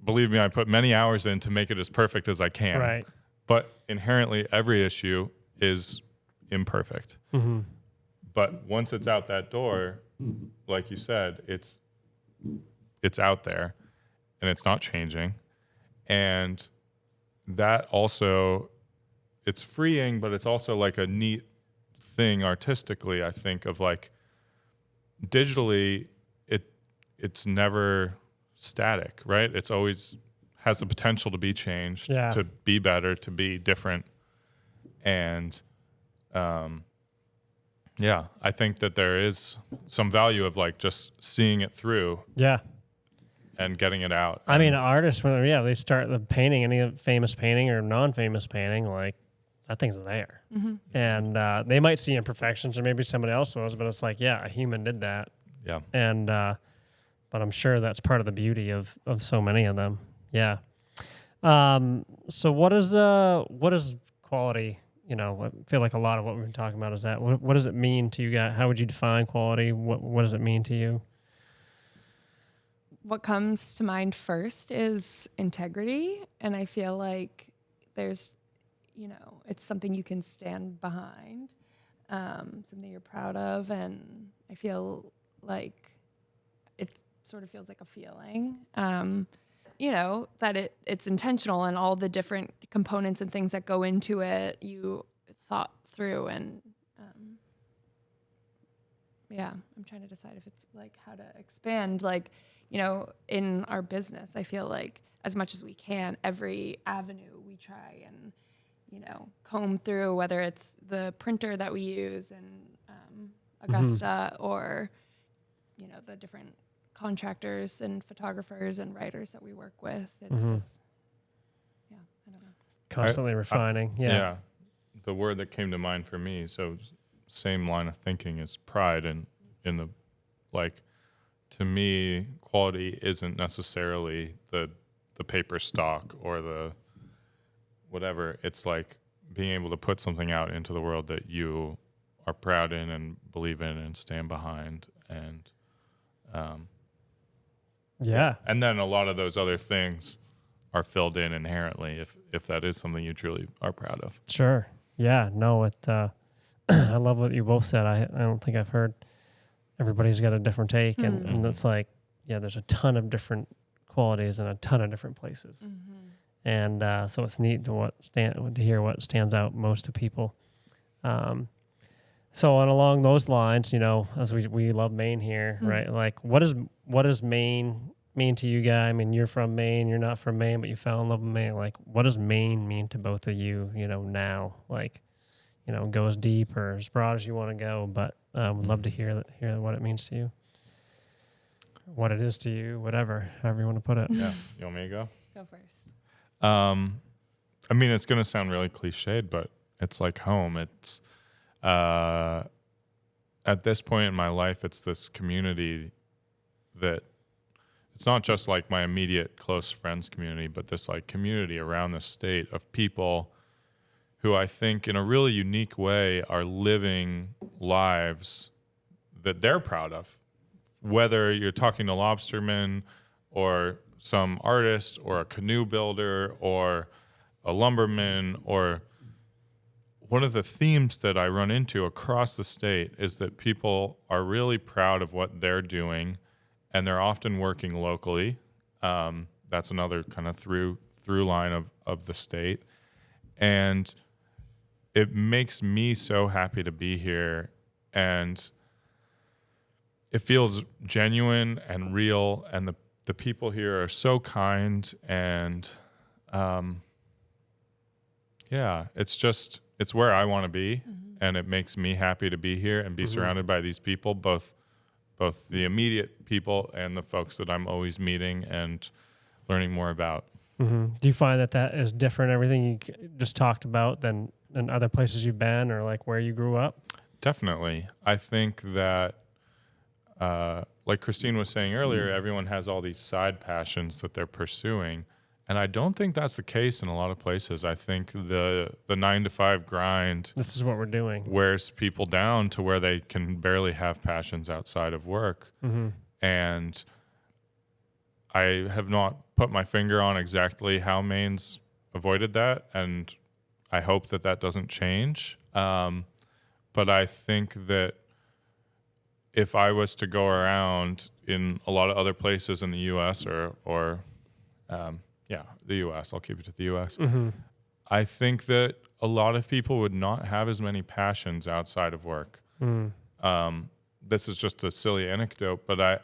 believe me, I put many hours in to make it as perfect as I can. Right. But inherently, every issue is imperfect. But once it's out that door, like you said, it's out there and it's not changing. And that also, it's freeing, but it's also like a neat thing artistically, I think, of like digitally, it's never static, right? It's always has the potential to be changed, to be better, to be different. And I think that there is some value of like just seeing it through. Yeah. And getting it out. I mean, artists, when they start the painting, any famous painting or non-famous painting, like that thing's there. And they might see imperfections or maybe somebody else was, but it's like, a human did that. Yeah. And, but I'm sure that's part of the beauty of so many of them. Yeah. So what is quality? I feel like a lot of what we've been talking about is that. What does it mean to you guys? How would you define quality? What does it mean to you? What comes to mind first is integrity. And I feel like there's, it's something you can stand behind, something you're proud of. And I feel like it sort of feels like a feeling, that it's intentional and all the different components and things that go into it, you thought through. And I'm trying to decide if it's like how to expand, like, in our business, I feel like as much as we can, every avenue we try and, comb through, whether it's the printer that we use in Augusta or, the different contractors and photographers and writers that we work with. It's just, I don't know. Constantly refining. Yeah. The word that came to mind for me, so same line of thinking is pride in the, like, to me, quality isn't necessarily the paper stock or the whatever. It's like being able to put something out into the world that you are proud in and believe in and stand behind. And and then a lot of those other things are filled in inherently if that is something you truly are proud of. Sure. Yeah. No, I love what you both said. I don't think I've heard. Everybody's got a different take, and it's like, there's a ton of different qualities in a ton of different places, and so it's neat to hear what stands out most to people. So, and along those lines, as we love Maine here, right? Like, what does Maine mean to you guys? I mean, you're from Maine, you're not from Maine, but you fell in love with Maine. Like, what does Maine mean to both of you? Now, like, go as deep or as broad as you want to go, but would love to hear what it means to you. what it is to you, whatever, however you want to put it. Yeah. You want me to go? Go first. I mean, it's going to sound really cliched, but it's like home. It's at this point in my life, it's this community that it's not just like my immediate close friends community, but this like community around the state of people who I think in a really unique way are living lives that they're proud of. Whether you're talking to lobstermen or some artist or a canoe builder or a lumberman, or one of the themes that I run into across the state is that people are really proud of what they're doing, and they're often working locally. That's another kind of through line of the state. And it makes me so happy to be here, and it feels genuine and real, and the people here are so kind, and it's where I want to be, and it makes me happy to be here and be surrounded by these people, both the immediate people and the folks that I'm always meeting and learning more about. Mm-hmm. Do you find that is different, everything you just talked about, than other places you've been or like where you grew up? Definitely. I think that, like Christine was saying earlier, everyone has all these side passions that they're pursuing. And I don't think that's the case in a lot of places. I think the 9-to-5 grind, this is what we're doing, wears people down to where they can barely have passions outside of work. Mm-hmm. And I have not put my finger on exactly how Maine's avoided that, and I hope that doesn't change. But I think that if I was to go around in a lot of other places in the U.S. or the U.S., I'll keep it to the U.S., I think that a lot of people would not have as many passions outside of work. This is just a silly anecdote, but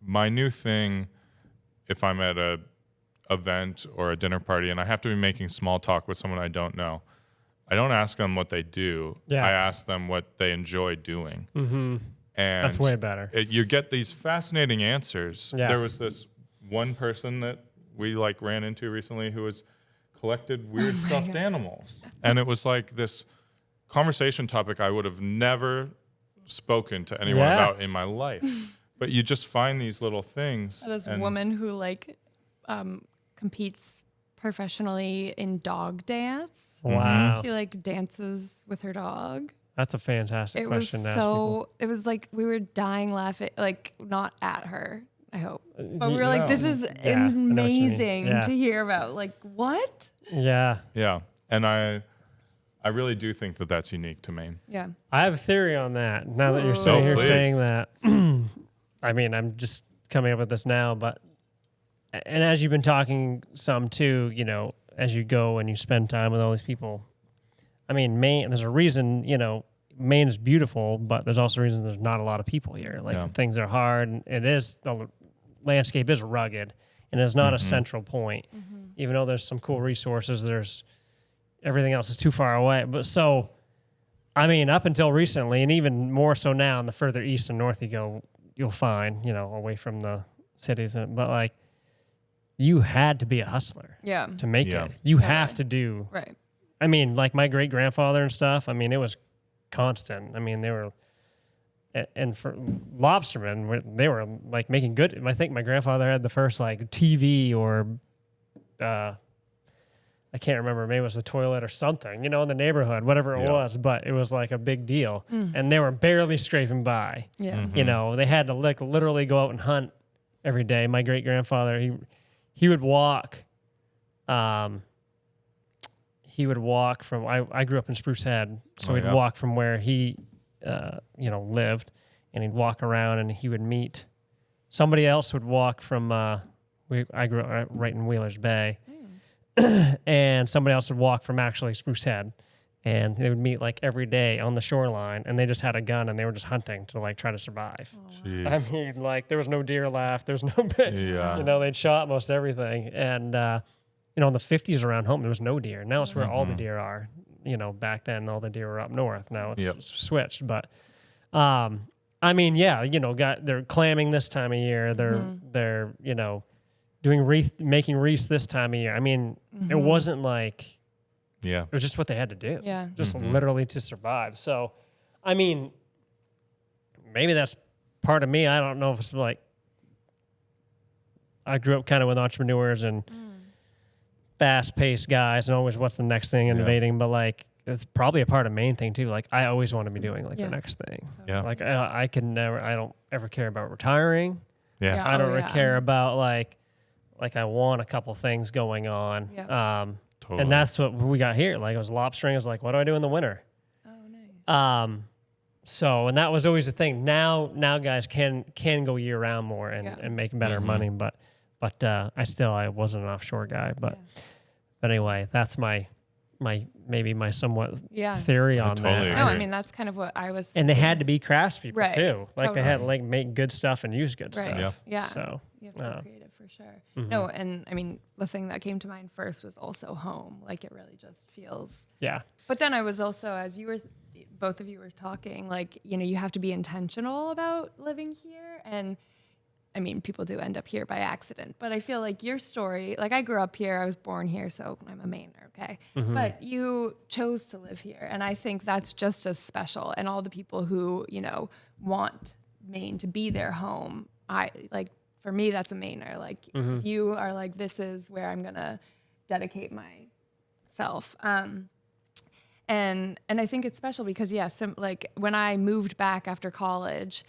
my new thing, if I'm at a event or a dinner party and I have to be making small talk with someone I don't know, I don't ask them what they do. Yeah. I ask them what they enjoy doing. Mm-hmm. And that's way better. You get these fascinating answers. Yeah. There was this one person that we like ran into recently who was collected weird stuffed animals. And it was like this conversation topic I would have never spoken to anyone about in my life. But you just find these little things. This woman who competes professionally in dog dance. Wow. She dances with her dog. That's a fantastic question to ask people. It was like we were dying laughing, not at her, I hope. But we were like, this is amazing to hear about. What? Yeah. Yeah. And I really do think that that's unique to Maine. Yeah. I have a theory on that. Now that you're sitting here saying that, I mean, I'm just coming up with this now, and as you've been talking some too, as you go and you spend time with all these people, I mean, Maine, there's a reason, Maine is beautiful, but there's also a reason there's not a lot of people here. Things are hard, and the landscape is rugged, and it's not a central point. Even though there's some cool resources, everything else is too far away. But so, I mean, up until recently, and even more so now, and the further east and north you go, you'll find, away from the cities. But you had to be a hustler to make it. You have to do. Right. I mean, my great grandfather and stuff, I mean, it was constant. I mean, they were, and for lobstermen, they were making good. I think my grandfather had the first TV or, I can't remember, maybe it was a toilet or something, in the neighborhood, whatever it was, but it was a big deal. And they were barely scraping by. Yeah. They had to literally go out and hunt every day. My great grandfather, he would walk, from, I grew up in Spruce Head, so he'd walk from where he, lived, and he'd walk around, and he would meet, somebody else would walk from, I grew up right in Wheeler's Bay, and somebody else would walk from actually Spruce Head, and they would meet every day on the shoreline, and they just had a gun, and they were just hunting to try to survive. Jeez. I mean, there was no deer left, there's no, they'd shot most everything, and, in the 50s around home, there was no deer. Now it's where all the deer are. Back then, all the deer were up north. Now it's switched. But I mean, yeah, they're clamming this time of year. They're making wreaths this time of year. I mean, it wasn't like it was just what they had to do. Yeah. Just literally to survive. So, I mean, maybe that's part of me. I don't know if it's like I grew up kind of with entrepreneurs and fast-paced guys and always what's the next thing innovating, but like it's probably a part of Maine thing too. Like I always want to be doing like the next thing. Yeah. Like I don't ever care about retiring. Yeah. I don't really care about like I want a couple things going on. Yeah. Totally. And that's what we got here. Like it was lobstering. I was like, what do I do in the winter? Oh, nice. So, and that was always the thing. Now guys can go year round more and make better money, but I wasn't an offshore guy, but anyway, that's my somewhat theory on totally that. No, I mean, that's kind of what I was And they had to be craftspeople Right. too. Like they had to Totally. like make good stuff and use good Right. stuff. Yeah. So, You have to be creative for sure. No, and I mean, the thing that came to mind first was also home. Like it really just feels. yeah. But then I was also, as you were, both of you were talking, like, you have to be intentional about living here. And I mean, people do end up here by accident, but I feel like your story, like I grew up here, I was born here, so I'm a Mainer, okay? But you chose to live here. And I think that's just as special. And all the people who, want Maine to be their home, for me, that's a Mainer. Like if you are like, this is where I'm going to dedicate myself. And I think it's special because, like when I moved back after college,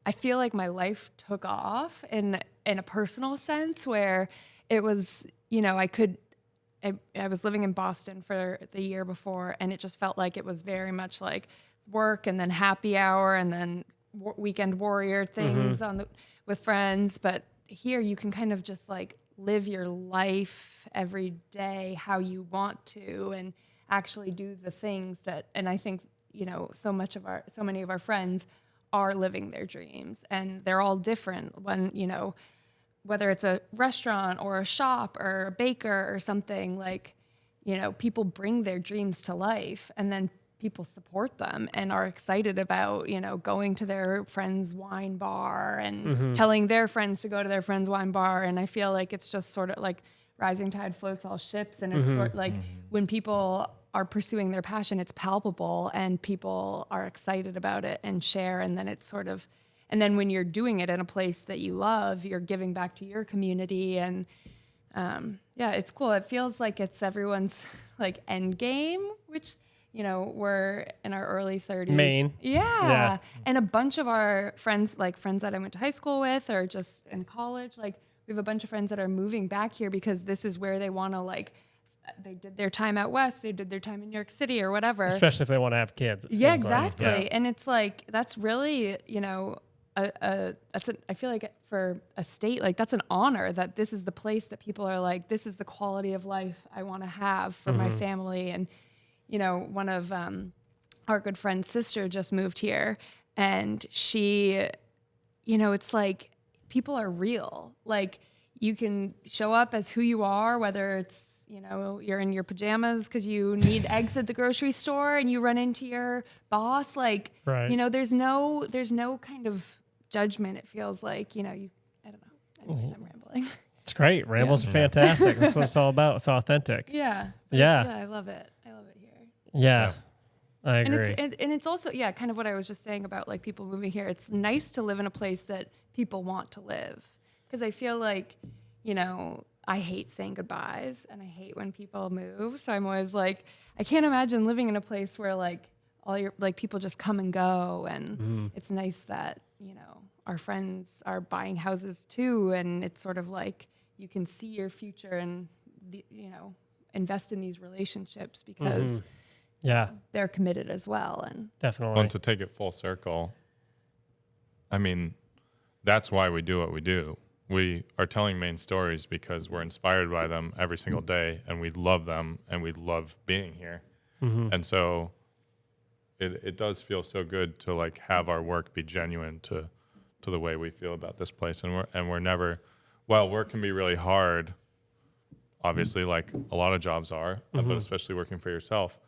I feel like my life took off in a personal sense where it was, I was living in Boston for the year before, and it just felt like it was very much like work and then happy hour and then weekend warrior things with friends. But here you can kind of just like live your life every day how you want to and actually do the things that, and I think, so many of our friends are living their dreams, and they're all different when, whether it's a restaurant or a shop or a baker or something, like, people bring their dreams to life and then people support them and are excited about, going to their friend's wine bar and telling their friends to go to their friend's wine bar. And I feel like it's just sort of like rising tide floats all ships. And it's sort of like when people are pursuing their passion, it's palpable and people are excited about it and share. And then it's sort of, and then when you're doing it in a place that you love, you're giving back to your community. And it's cool. It feels like it's everyone's like end game, which, we're in our early 30s. Maine. Yeah. And a bunch of our friends, like friends that I went to high school with or just in college, like we have a bunch of friends that are moving back here because this is where they want to like, they did their time out west, they did their time in New York City or whatever. Especially if they want to have kids. Yeah, seems like. exactly. Yeah. And it's like, that's really, I feel like for a state, like that's an honor that this is the place that people are like, this is the quality of life I want to have for my family. And, one of our good friend's sister just moved here, and she, it's like people are real. Like you can show up as who you are, whether it's, you're in your pajamas because you need eggs at the grocery store and you run into your boss. Like, right. There's no kind of judgment. It feels like, I don't know. Anyways, I'm rambling. It's great. Rambles are fantastic. That's what it's all about. It's authentic. Yeah. I love it. I love it here. Yeah. I agree. And it's also, kind of what I was just saying about like people moving here. It's nice to live in a place that people want to live. Because I feel like, I hate saying goodbyes and I hate when people move. So I'm always like, I can't imagine living in a place where like all your like people just come and go. And it's nice that, our friends are buying houses too. And it's sort of like you can see your future and, invest in these relationships because they're committed as well. And definitely. And to take it full circle, I mean, that's why we do what we do. We are telling Maine stories because we're inspired by them every single day, and we love them, and we love being here. And so it does feel so good to like have our work be genuine to the way we feel about this place. And we're never, while work can be really hard, obviously like a lot of jobs are, but especially working for yourself,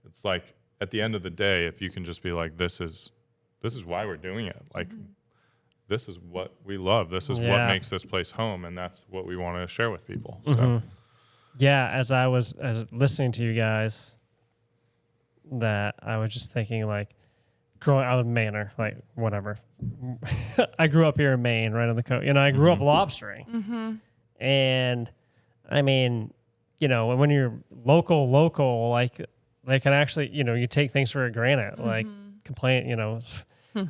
it's like at the end of the day, if you can just be like, this is this is why we're doing it. Like, this is what we love. This is what makes this place home, and that's what we want to share with people. So. Yeah, as I was listening to you guys, that I was just thinking, like, growing out of Manor, like, whatever. I grew up here in Maine, right on the coast. I grew up lobstering. And, I mean, when you're local, like, they can actually, you take things for granted, like, complain,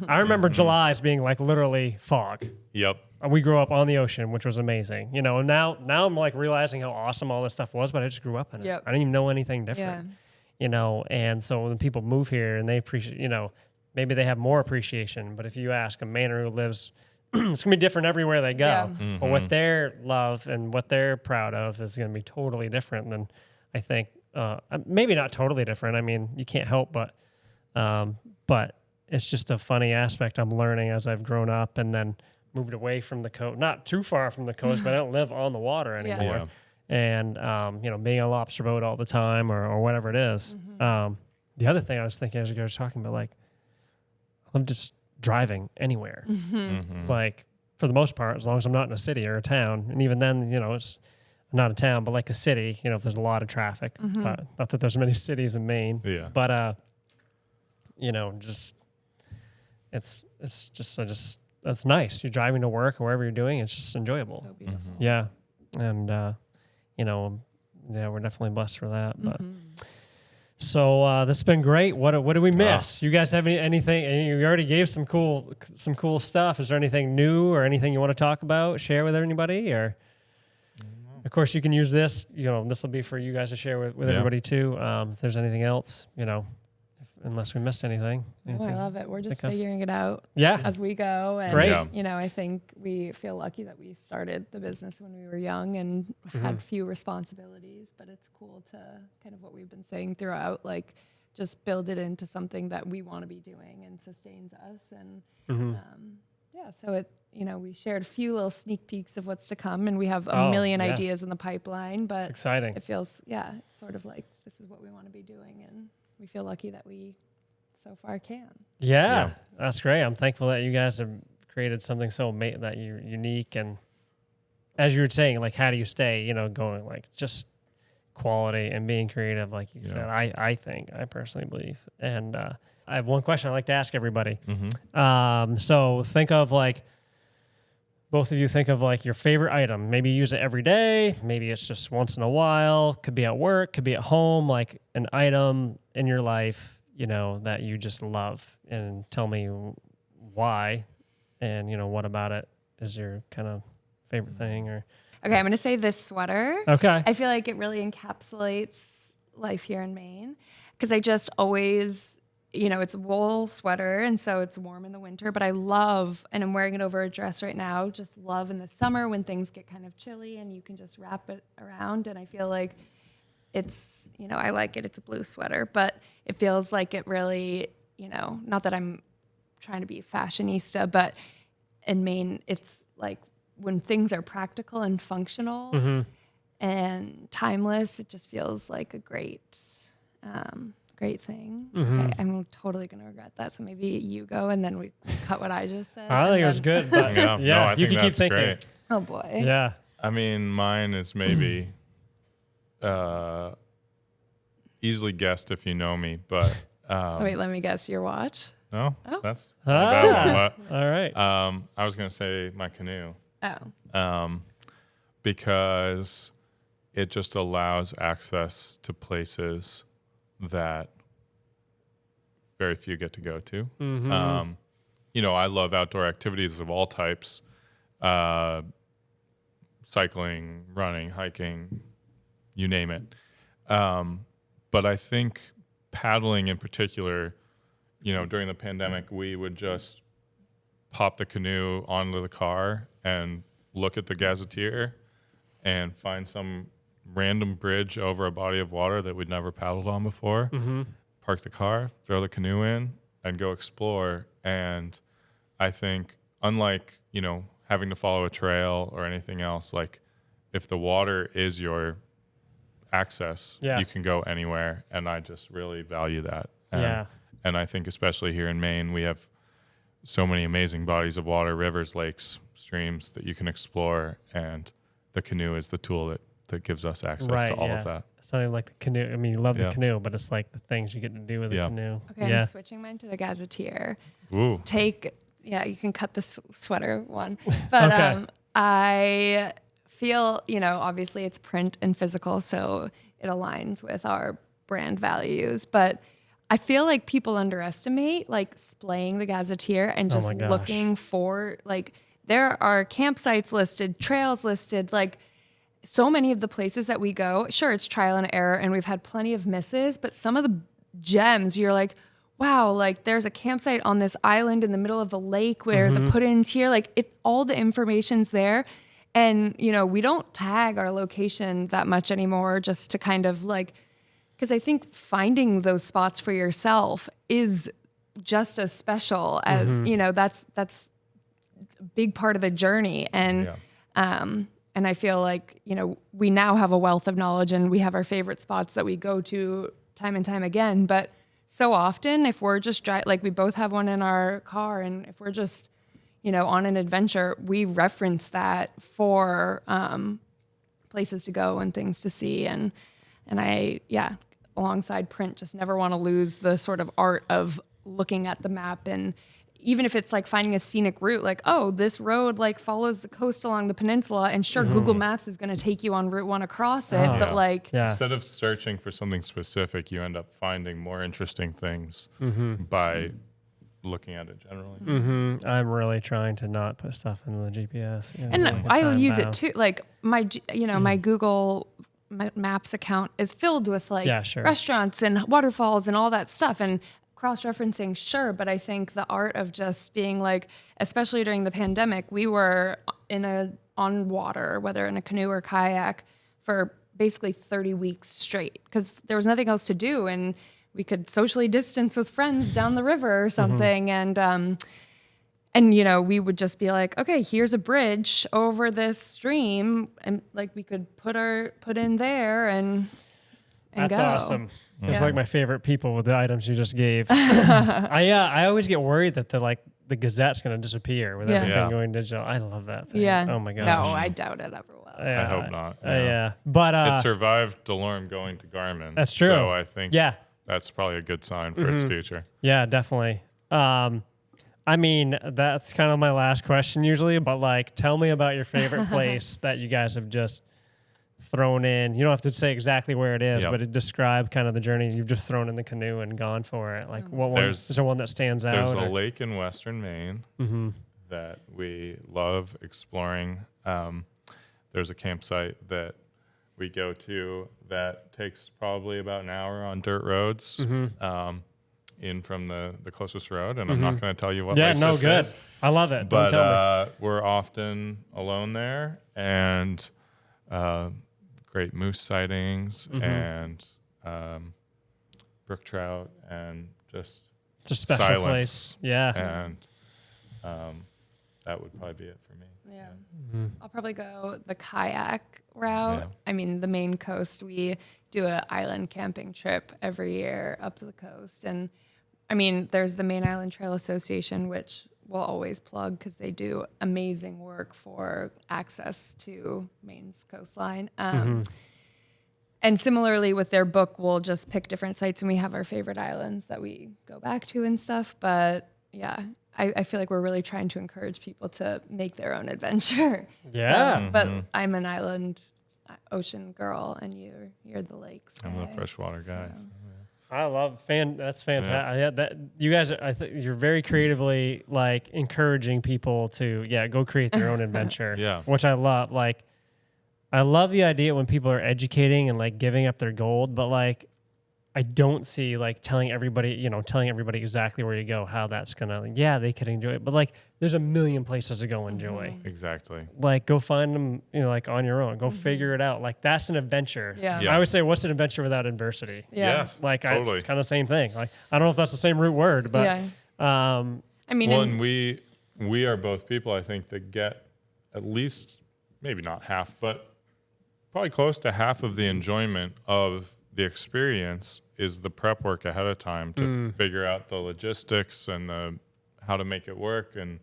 I remember July's being, like, literally fog. Yep. We grew up on the ocean, which was amazing, and now I'm like realizing how awesome all this stuff was, but I just grew up in it. I didn't even know anything different, and so when people move here and they appreciate, maybe they have more appreciation, but if you ask a Mainer who lives, it's gonna be different everywhere they go, but what their love and what they're proud of is gonna be totally different than, I think, maybe not totally different. I mean, you can't help but it's just a funny aspect I'm learning as I've grown up and then moved away from the coast, not too far from the coast, but I don't live on the water anymore. And, being on a lobster boat all the time or whatever it is. The other thing I was thinking as you guys were talking about, like, I'm just driving anywhere. Like, for the most part, as long as I'm not in a city or a town. And even then, it's not a town, but like a city, if there's a lot of traffic. But not that there's many cities in Maine. Yeah. But, just, that's nice. You're driving to work or wherever you're doing. It's just enjoyable. So beautiful. Yeah. And, we're definitely blessed for that. But so this has been great. What did we miss? You guys have anything? And you already gave some cool stuff. Is there anything new or anything you want to talk about, share with anybody? Or, of course, you can use this. This will be for you guys to share with everybody too. If there's anything else, unless we missed anything. Oh, I love it. We're just figuring it out as we go. And, great. I think we feel lucky that we started the business when we were young and had few responsibilities, but it's cool to kind of what we've been saying throughout, like just build it into something that we want to be doing and sustains us. And so it, we shared a few little sneak peeks of what's to come, and we have a million ideas in the pipeline, but it's exciting. It feels, it's sort of like this is what we want to be doing. And we feel lucky that we so far can. Yeah, that's great. I'm thankful that you guys have created something so that you're unique. And as you were saying, like, how do you stay, going, like, just quality and being creative, like you said, I personally believe. And I have one question I'd like to ask everybody. So think of, like, both of you think of, like, your favorite item. Maybe you use it every day. Maybe it's just once in a while. Could be at work. Could be at home. Like, an item in your life, that you just love. And tell me why. And, what about it is your kind of favorite thing? Or okay, I'm going to say this sweater. Okay. I feel like it really encapsulates life here in Maine because I just always... it's a wool sweater, and so it's warm in the winter, but I love, and I'm wearing it over a dress right now, just love in the summer when things get kind of chilly and you can just wrap it around, and I feel like it's, I like it. It's a blue sweater, but it feels like it really, not that I'm trying to be fashionista, but in Maine, it's like when things are practical and functional and timeless, it just feels like a great thing. Okay, I'm totally going to regret that. So maybe you go and then we cut what I just said. I think it was good. But you can keep thinking. Great. Oh, boy. Yeah. I mean, mine is maybe easily guessed if you know me, but... wait, let me guess. Your watch? No? Oh. That's a bad one. But, all right. I was going to say my canoe. Oh. Because it just allows access to places that very few get to go to. I love outdoor activities of all types, cycling, running, hiking, you name it. But I think paddling in particular, during the pandemic, we would just pop the canoe onto the car and look at the gazetteer and find some random bridge over a body of water that we'd never paddled on before, park the car, throw the canoe in, and go explore. And I think, unlike, having to follow a trail or anything else, like, if the water is your access, you can go anywhere. And I just really value that. And I think especially here in Maine, we have so many amazing bodies of water, rivers, lakes, streams that you can explore, and the canoe is the tool that gives us access to all of that. Something like the canoe. I mean, you love the Yeah. canoe, but it's like the things you get to do with the canoe. Okay, I'm switching mine to the gazetteer. Ooh. You can cut the sweater one. But Okay. I feel, obviously it's print and physical, so it aligns with our brand values. But I feel like people underestimate like splaying the gazetteer and just my gosh. looking for like there are campsites listed, trails listed, like so many of the places that we go. Sure, it's trial and error, and we've had plenty of misses, but some of the gems you're like, wow, like there's a campsite on this island in the middle of a lake where the put-ins here, like all the information's there. And, we don't tag our location that much anymore just to kind of like, because I think finding those spots for yourself is just as special as, that's a big part of the journey. And, and I feel like, we now have a wealth of knowledge and we have our favorite spots that we go to time and time again. But so often if we're just like we both have one in our car, and if we're just, on an adventure, we reference that for places to go and things to see. And alongside print, just never want to lose the sort of art of looking at the map. And even if it's like finding a scenic route, like, oh, this road like follows the coast along the peninsula, and sure, Google Maps is going to take you on Route 1 across it, but like... Yeah. Instead of searching for something specific, you end up finding more interesting things by looking at it generally. I'm really trying to not put stuff in the GPS. And I use it too. Like my Google Maps account is filled with like restaurants and waterfalls and all that stuff. And cross-referencing, sure, but I think the art of just being like, especially during the pandemic, we were on water, whether in a canoe or kayak, for basically 30 weeks straight because there was nothing else to do, and we could socially distance with friends down the river or something, and we would just be like, okay, here's a bridge over this stream, and like we could put in there and that's go. awesome. It's like my favorite people with the items you just gave. I always get worried that the Gazette's going to disappear with everything going digital. I love that thing. Yeah. Oh my gosh. No, I doubt it ever will. I hope not. But it survived DeLorme going to Garmin. That's true. So I think that's probably a good sign for its future. Yeah, definitely. I mean, that's kind of my last question usually, but like, tell me about your favorite place that you guys have just thrown in. You don't have to say exactly where it is, but it describe kind of the journey you've just thrown in the canoe and gone for it. Like, what one is there one that stands out? There's a lake in western Maine that we love exploring. There's a campsite that we go to that takes probably about an hour on dirt roads in from the closest road, and I'm not going to tell you what lake this is. I love it. But we're often alone there, and great moose sightings and brook trout, and just it's a special silence. place. Yeah. And that would probably be it for me. Yeah. I'll probably go the kayak route. Yeah. I mean, the Maine coast, we do an island camping trip every year up the coast. And I mean, there's the Maine Island Trail Association, which we'll always plug because they do amazing work for access to Maine's coastline. And similarly with their book, we'll just pick different sites and we have our favorite islands that we go back to and stuff. But yeah, I feel like we're really trying to encourage people to make their own adventure. Yeah. So, but I'm an island ocean girl and you're the lakes guy. I'm a freshwater guy. So. I love that's fantastic. Yeah, that you guys, I think you're very creatively like encouraging people to go create their own adventure. Which I love. Like, I love the idea when people are educating and like giving up their gold, but like I don't see like telling everybody exactly where you go, how that's gonna. They could enjoy it, but like there's a million places to go enjoy. Exactly. Like go find them, like on your own. Go figure it out. Like that's an adventure. Yeah. I always say, what's an adventure without adversity? Yeah. Yes. Like totally. It's kind of the same thing. Like I don't know if that's the same root word, but I mean, and we are both people I think that get at least maybe not half, but probably close to half of the enjoyment of the experience is the prep work ahead of time to figure out the logistics and the to make it work, and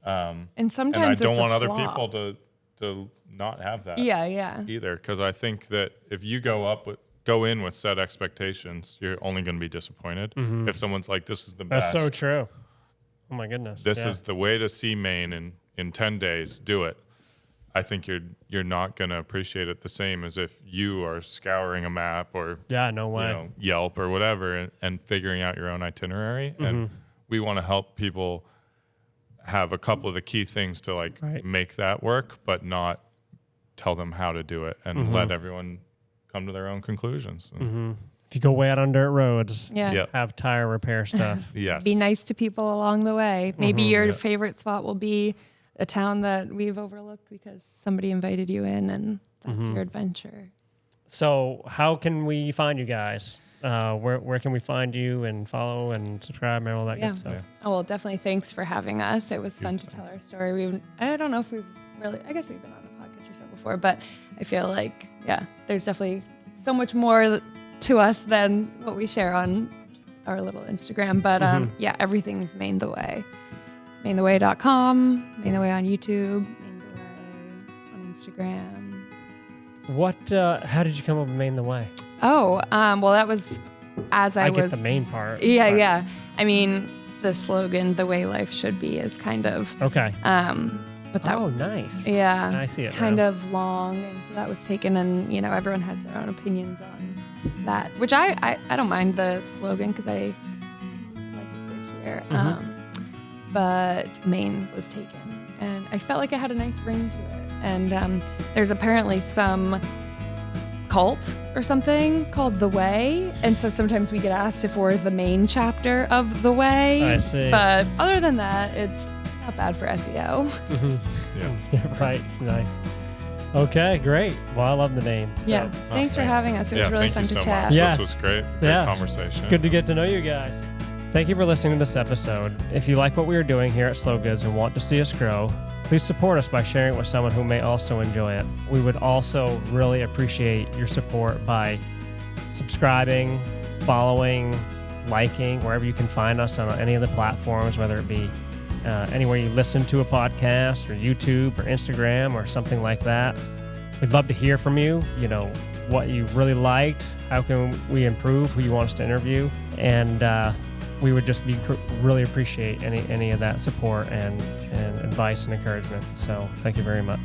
sometimes I don't it's want a other flop. people to not have that Yeah. either, because I think that if you go in with set expectations, you're only going to be disappointed. If someone's like, this is the That's best, so true. Oh my goodness. this is the way to see Maine in 10 days, do it. I think you're not going to appreciate it the same as if you are scouring a map or no way. Yelp or whatever and figuring out your own itinerary. And we want to help people have a couple of the key things to make that work, but not tell them how to do it, and let everyone come to their own conclusions. If you go way out on dirt roads, Yep. have tire repair stuff. Yes. Be nice to people along the way. Maybe your favorite spot will be a town that we've overlooked because somebody invited you in, and that's your adventure. So how can we find you guys? Where can we find you and follow and subscribe and all that good stuff? Oh, well, definitely thanks for having us. It was fun to tell our story. I don't know if we've really, I guess we've been on a podcast or so before, but I feel like, there's definitely so much more to us than what we share on our little Instagram. But everything's Maine the Way. MaineTheWay.com, Maine the Way on YouTube, Maine the Way on Instagram. How did you come up with Maine the Way? Oh, well, that was as I was. get the main part. Yeah. I mean, the slogan, "The Way Life Should Be," is kind of Okay. But that, nice. yeah, I see it kind now. of long, and so that was taken, and everyone has their own opinions on that, which I don't mind the slogan because I like it this year. But Maine was taken, and I felt like it had a nice ring to it. And there's apparently some cult or something called The Way, and so sometimes we get asked if we're the main chapter of The Way. I see. But other than that, it's not bad for SEO. Yeah, right. Nice. Okay, great. Well, I love the name. So. Thanks for having us. It was really fun to chat. Much. Yeah. This was great. Great conversation. Good to get to know you guys. Thank you for listening to this episode. If you like what we are doing here at Slow Goods and want to see us grow, please support us by sharing it with someone who may also enjoy it. We would also really appreciate your support by subscribing, following, liking, wherever you can find us on any of the platforms, whether it be anywhere you listen to a podcast or YouTube or Instagram or something like that. We'd love to hear from you, what you really liked, how can we improve, who you want us to interview, and we would just really appreciate any of that support and advice and encouragement. So thank you very much.